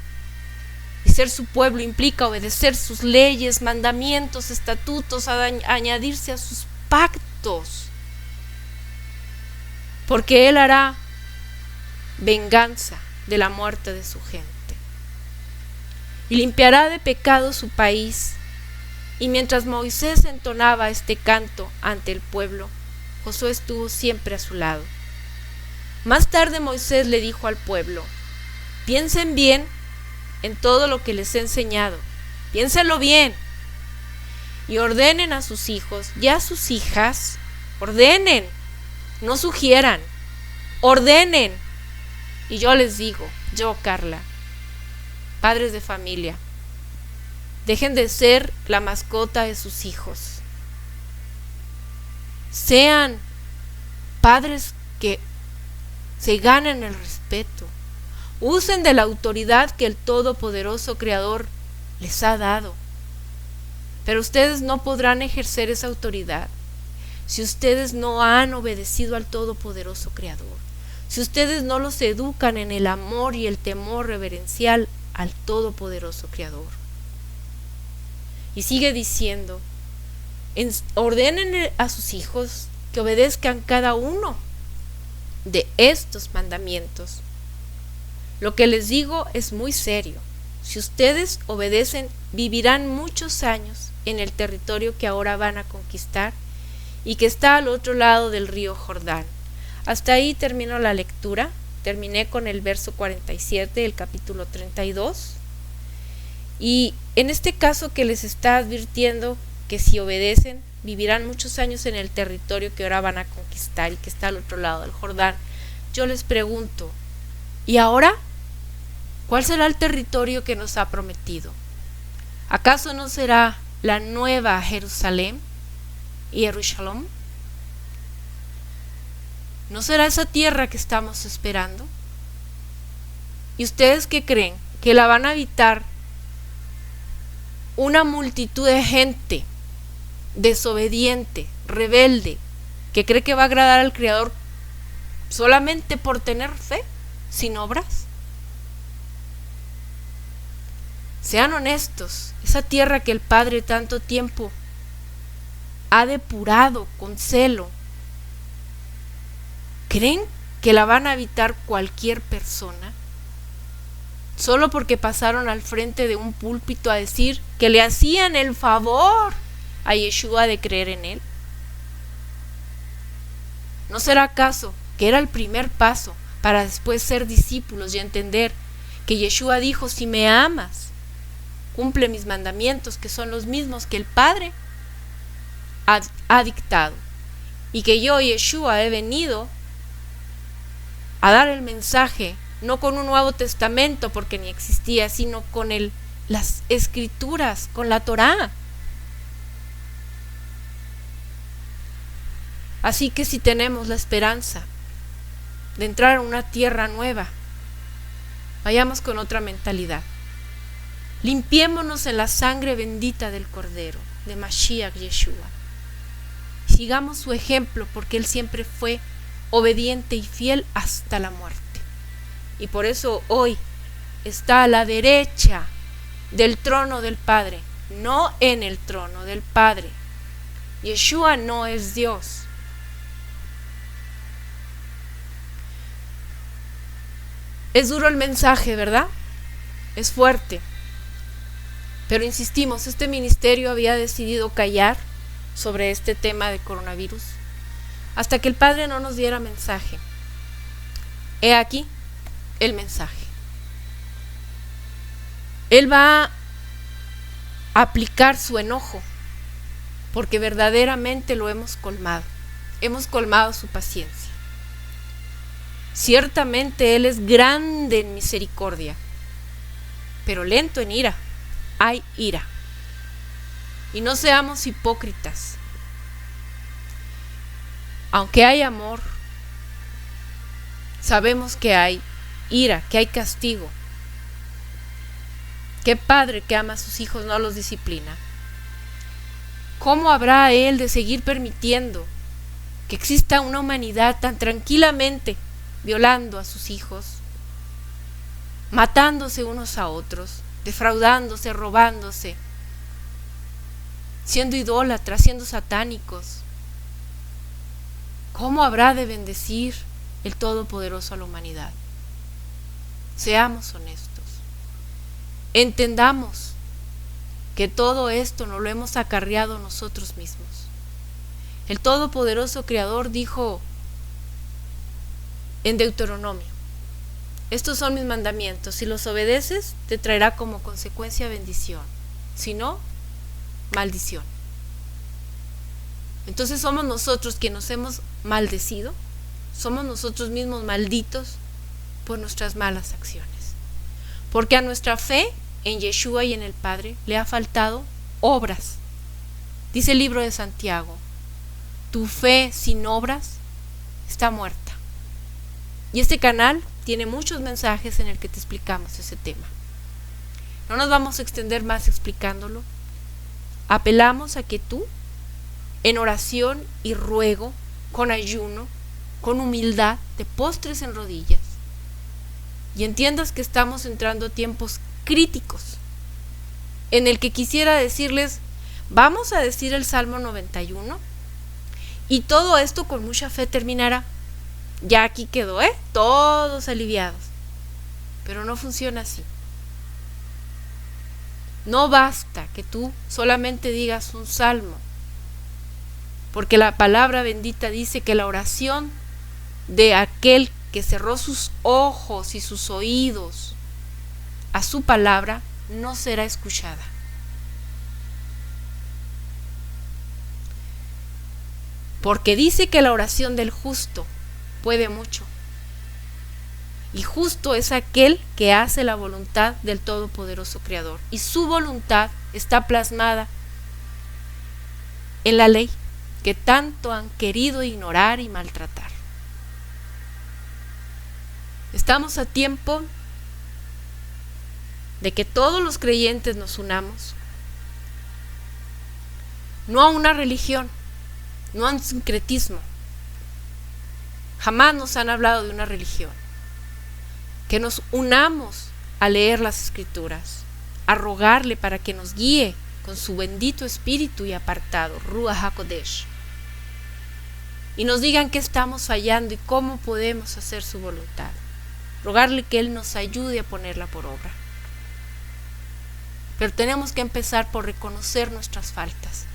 Y ser su pueblo implica obedecer sus leyes, mandamientos, estatutos, añadirse a sus pactos. Porque Él hará venganza de la muerte de su gente. Y limpiará de pecado su país. Y mientras Moisés entonaba este canto ante el pueblo, Josué estuvo siempre a su lado. Más tarde Moisés le dijo al pueblo: piensen bien en todo lo que les he enseñado, piénsenlo bien, y ordenen a sus hijos y a sus hijas, ordenen, no sugieran, ordenen. Y yo les digo, yo, Carla, padres de familia, dejen de ser la mascota de sus hijos. Sean padres que se ganen el respeto. Usen de la autoridad que el Todopoderoso Creador les ha dado. Pero ustedes no podrán ejercer esa autoridad si ustedes no han obedecido al Todopoderoso Creador. Si ustedes no los educan en el amor y el temor reverencial al Todopoderoso Creador. Y sigue diciendo, ordenen a sus hijos que obedezcan cada uno de estos mandamientos. Lo que les digo es muy serio. Si ustedes obedecen, vivirán muchos años en el territorio que ahora van a conquistar y que está al otro lado del río Jordán. Hasta ahí termino la lectura. Terminé con el verso 47 del capítulo 32. Y en este caso que les está advirtiendo que si obedecen, vivirán muchos años en el territorio que ahora van a conquistar y que está al otro lado del Jordán, yo les pregunto, ¿y ahora? ¿Cuál será el territorio que nos ha prometido? ¿Acaso no será la nueva Jerusalén y Jerusalén? ¿No será esa tierra que estamos esperando? ¿Y ustedes qué creen? ¿Que la van a habitar una multitud de gente desobediente, rebelde, que cree que va a agradar al Creador solamente por tener fe, sin obras? Sean honestos, esa tierra que el Padre tanto tiempo ha depurado con celo, ¿creen que la van a habitar cualquier persona? Solo porque pasaron al frente de un púlpito a decir que le hacían el favor a Yeshua de creer en él. ¿No será acaso que era el primer paso para después ser discípulos y entender que Yeshua dijo: si me amas, cumple mis mandamientos, que son los mismos que el Padre ha dictado, y que yo, Yeshua, he venido a dar el mensaje, no con un Nuevo Testamento porque ni existía, sino con las Escrituras, con la Torá? Así que si tenemos la esperanza de entrar a una tierra nueva, vayamos con otra mentalidad. Limpiémonos en la sangre bendita del Cordero, de Mashiach Yeshua. Sigamos su ejemplo, porque Él siempre fue obediente y fiel hasta la muerte. Y por eso hoy está a la derecha del trono del Padre, no en el trono del Padre. Yeshua no es Dios. Es duro el mensaje, ¿verdad? Es fuerte. Pero insistimos, este ministerio había decidido callar sobre este tema de coronavirus, hasta que el Padre no nos diera mensaje. He aquí el mensaje. Él va a aplicar su enojo, porque verdaderamente lo hemos colmado su paciencia. Ciertamente Él es grande en misericordia, pero lento en ira. Hay ira. Y no seamos hipócritas. Aunque hay amor, sabemos que hay ira, que hay castigo. ¿Qué padre que ama a sus hijos no los disciplina? ¿Cómo habrá Él de seguir permitiendo que exista una humanidad tan tranquilamente violando a sus hijos, matándose unos a otros, defraudándose, robándose, siendo idólatras, siendo satánicos? ¿Cómo habrá de bendecir el Todopoderoso a la humanidad? Seamos honestos. Entendamos que todo esto nos lo hemos acarreado nosotros mismos. El Todopoderoso Creador dijo en Deuteronomio: estos son mis mandamientos, si los obedeces te traerá como consecuencia bendición, si no, maldición. Entonces somos nosotros quienes nos hemos maldecido, somos nosotros mismos malditos por nuestras malas acciones, porque a nuestra fe en Yeshua y en el Padre le ha faltado obras. Dice el libro de Santiago: tu fe sin obras está muerta. Y este canal tiene muchos mensajes en el que te explicamos ese tema. No nos vamos a extender más explicándolo. Apelamos a que tú, en oración y ruego, con ayuno, con humildad, te postres en rodillas y entiendas que estamos entrando a tiempos críticos en el que quisiera decirles: vamos a decir el Salmo 91 y todo esto con mucha fe terminará. Ya aquí quedó, todos aliviados. Pero no funciona así. No basta que tú solamente digas un salmo, porque la palabra bendita dice que la oración de aquel que cerró sus ojos y sus oídos a su palabra no será escuchada. Porque dice que la oración del justo puede mucho. Y justo es aquel que hace la voluntad del Todopoderoso Creador. Y su voluntad está plasmada en la ley que tanto han querido ignorar y maltratar. Estamos a tiempo de que todos los creyentes nos unamos, no a una religión, no a un sincretismo. Jamás nos han hablado de una religión. Que nos unamos a leer las Escrituras, a rogarle para que nos guíe con su bendito espíritu y apartado, Ruach HaKodesh, y nos digan qué estamos fallando y cómo podemos hacer su voluntad. Rogarle que Él nos ayude a ponerla por obra. Pero tenemos que empezar por reconocer nuestras faltas,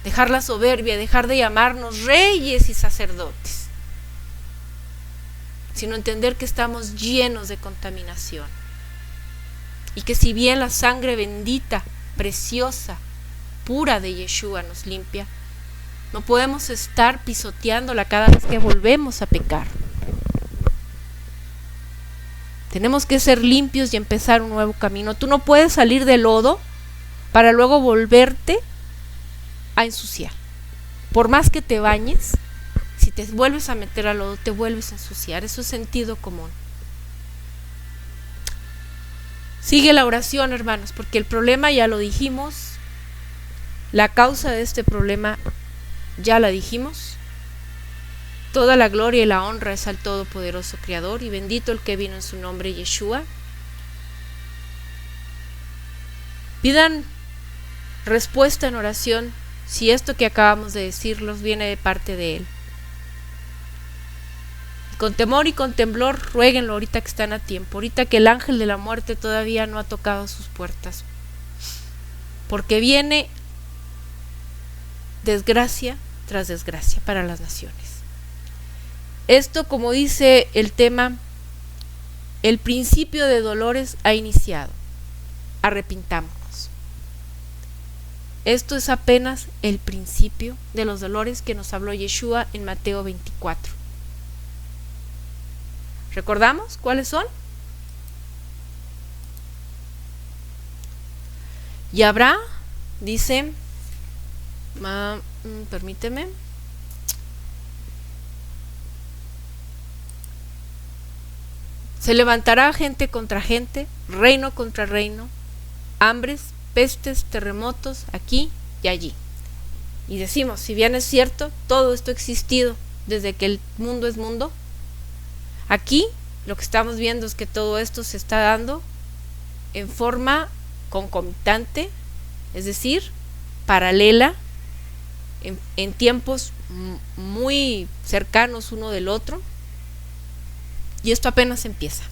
dejar la soberbia, dejar de llamarnos reyes y sacerdotes, sino entender que estamos llenos de contaminación y que si bien la sangre bendita, preciosa, pura de Yeshua nos limpia, no podemos estar pisoteándola cada vez que volvemos a pecar. Tenemos que ser limpios y empezar un nuevo camino. Tú no puedes salir del lodo para luego volverte a ensuciar. Por más que te bañes, si te vuelves a meter al lodo, te vuelves a ensuciar. Eso es sentido común. Sigue la oración, hermanos, porque el problema ya lo dijimos. La causa de este problema ya la dijimos. Toda la gloria y la honra es al Todopoderoso Creador, y bendito el que vino en su nombre, Yeshua. Pidan respuesta en oración si esto que acabamos de decirlos viene de parte de Él. Con temor y con temblor, ruéguenlo ahorita que están a tiempo, ahorita que el ángel de la muerte todavía no ha tocado sus puertas, porque viene desgracia tras desgracia para las naciones. Esto, como dice el tema, el principio de dolores ha iniciado. Arrepintámonos. Esto es apenas el principio de los dolores que nos habló Yeshua en Mateo 24. ¿Recordamos cuáles son? Y habrá, dice, permíteme, se levantará gente contra gente, reino contra reino, hambres, pestes, terremotos, aquí y allí. Y decimos, si bien es cierto, todo esto ha existido desde que el mundo es mundo, aquí lo que estamos viendo es que todo esto se está dando en forma concomitante, es decir, paralela, en tiempos muy cercanos uno del otro, y esto apenas empieza.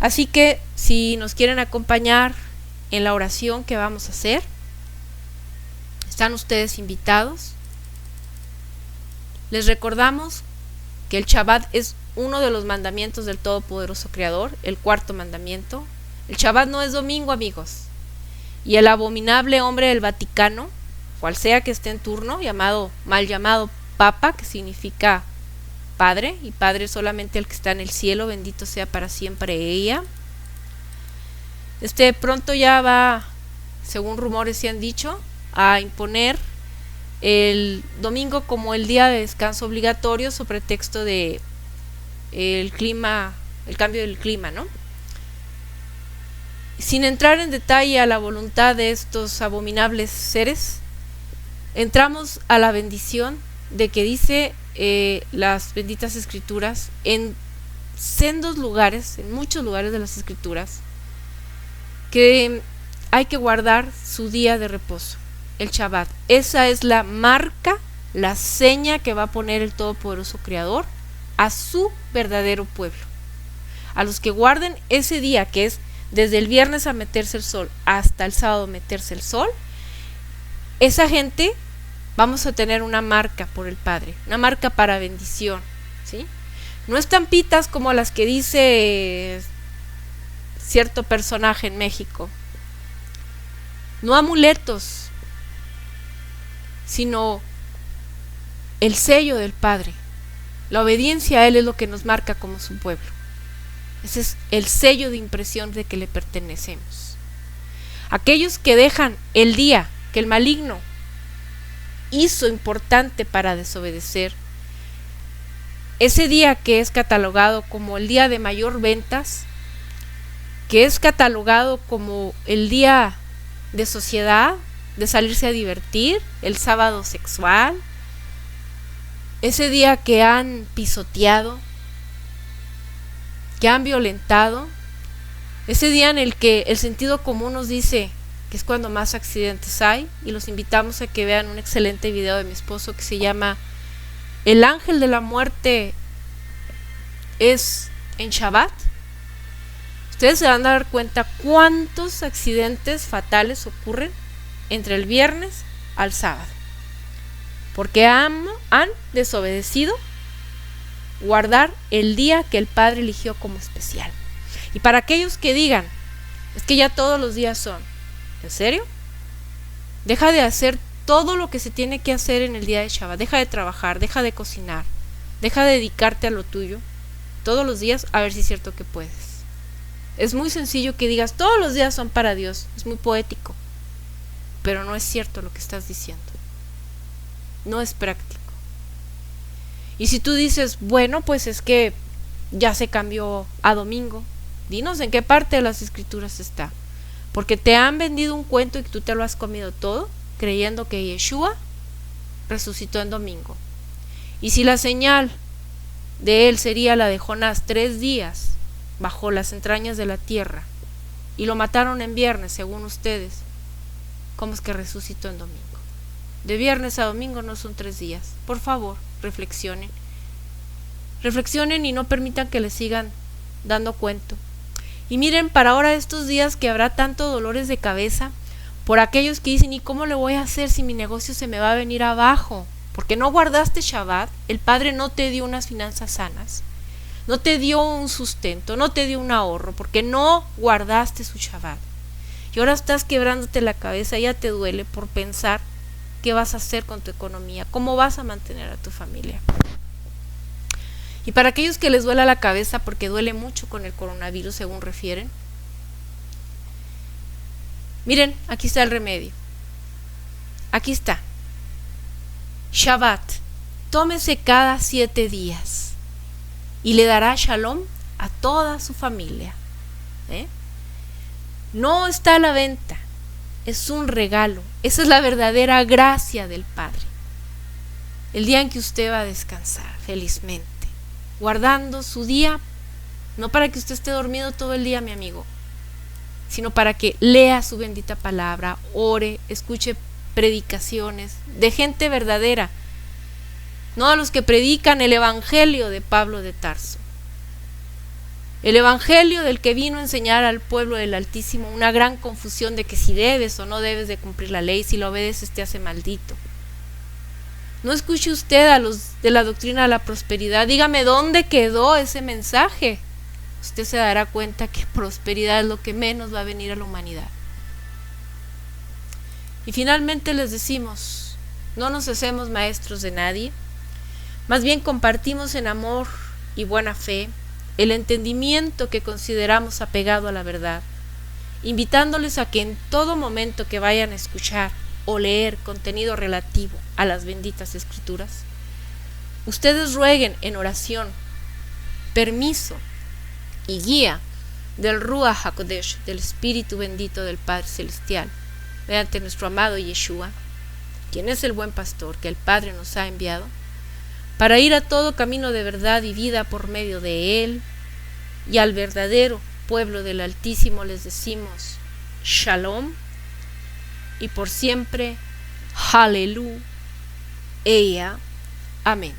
Así que si nos quieren acompañar en la oración que vamos a hacer, están ustedes invitados. Les recordamos que el Shabbat es uno de los mandamientos del Todopoderoso Creador, el cuarto mandamiento. El Shabbat no es domingo, amigos. Y el abominable hombre del Vaticano, cual sea que esté en turno, mal llamado Papa, que significa Padre, y Padre solamente el que está en el cielo, bendito sea para siempre ella. Pronto ya va, según rumores se han dicho, a imponer el domingo como el día de descanso obligatorio sobre texto de el cambio del clima, ¿no? Sin entrar en detalle a la voluntad de estos abominables seres, entramos a la bendición de que dice las benditas escrituras en sendos lugares, en muchos lugares de las escrituras, que hay que guardar su día de reposo, el Shabbat. Esa es la marca, la seña que va a poner el Todopoderoso Creador a su verdadero pueblo. A los que guarden ese día, que es desde el viernes a meterse el sol hasta el sábado meterse el sol, esa gente vamos a tener una marca por el Padre, una marca para bendición, ¿sí? No estampitas como las que dice cierto personaje en México, no amuletos, sino el sello del Padre. La obediencia a Él es lo que nos marca como su pueblo. Ese es el sello de impresión de que le pertenecemos. Aquellos que dejan el día que el maligno hizo importante para desobedecer, ese día que es catalogado como el día de mayor ventas, que es catalogado como el día de sociedad, de salirse a divertir, el sábado sexual, ese día que han pisoteado, que han violentado, ese día en el que el sentido común nos dice que es cuando más accidentes hay, y los invitamos a que vean un excelente video de mi esposo que se llama El ángel de la muerte es en Shabbat. Ustedes se van a dar cuenta cuántos accidentes fatales ocurren entre el viernes al sábado, porque han desobedecido guardar el día que el Padre eligió como especial. Y para aquellos que digan, es que ya todos los días son, ¿en serio? Deja de hacer todo lo que se tiene que hacer en el día de Shabbat, deja de trabajar, deja de cocinar, deja de dedicarte a lo tuyo todos los días, a ver si es cierto que puedes. Es muy sencillo que digas, todos los días son para Dios, es muy poético, pero no es cierto lo que estás diciendo, no es práctico. Y si tú dices, bueno, pues es que ya se cambió a domingo, dinos en qué parte de las escrituras está, porque te han vendido un cuento y tú te lo has comido todo, creyendo que Yeshua resucitó en domingo. Y si la señal de él sería la de Jonás, 3 días bajo las entrañas de la tierra, y lo mataron en viernes, según ustedes, ¿cómo es que resucitó en domingo? De viernes a domingo no son 3 días. Por favor, reflexionen y no permitan que les sigan dando cuento. Y miren, para ahora estos días que habrá tanto dolores de cabeza, Por aquellos que dicen, ¿y cómo le voy a hacer si mi negocio se me va a venir abajo? Porque no guardaste Shabbat, el Padre no te dio unas finanzas sanas, no te dio un sustento, no te dio un ahorro, porque no guardaste su Shabbat. Y ahora estás quebrándote la cabeza, ya te duele por pensar qué vas a hacer con tu economía, cómo vas a mantener a tu familia. Y para aquellos que les duela la cabeza, porque duele mucho con el coronavirus, según refieren, miren, aquí está el remedio. Aquí está. Shabbat, tómese cada 7 días y le dará shalom a toda su familia. No está a la venta, es un regalo. Esa es la verdadera gracia del Padre. El día en que usted va a descansar felizmente, guardando su día, no para que usted esté dormido todo el día, mi amigo, sino para que lea su bendita palabra, ore, escuche predicaciones de gente verdadera, no a los que predican el evangelio de Pablo de Tarso, el evangelio del que vino a enseñar al pueblo del Altísimo una gran confusión de que si debes o no debes de cumplir la ley, si lo obedeces te hace maldito. No escuche usted a los de la doctrina de la prosperidad, dígame dónde quedó ese mensaje. Usted se dará cuenta que prosperidad es lo que menos va a venir a la humanidad. Y finalmente les decimos, no nos hacemos maestros de nadie, más bien compartimos en amor y buena fe el entendimiento que consideramos apegado a la verdad, invitándoles a que en todo momento que vayan a escuchar o leer contenido relativo a las benditas escrituras, ustedes rueguen en oración permiso y guía del Ruach HaKodesh, del Espíritu bendito del Padre Celestial, mediante nuestro amado Yeshua, quien es el buen pastor que el Padre nos ha enviado, para ir a todo camino de verdad y vida por medio de Él, y al verdadero pueblo del Altísimo les decimos Shalom, y por siempre Aleluya, Amén.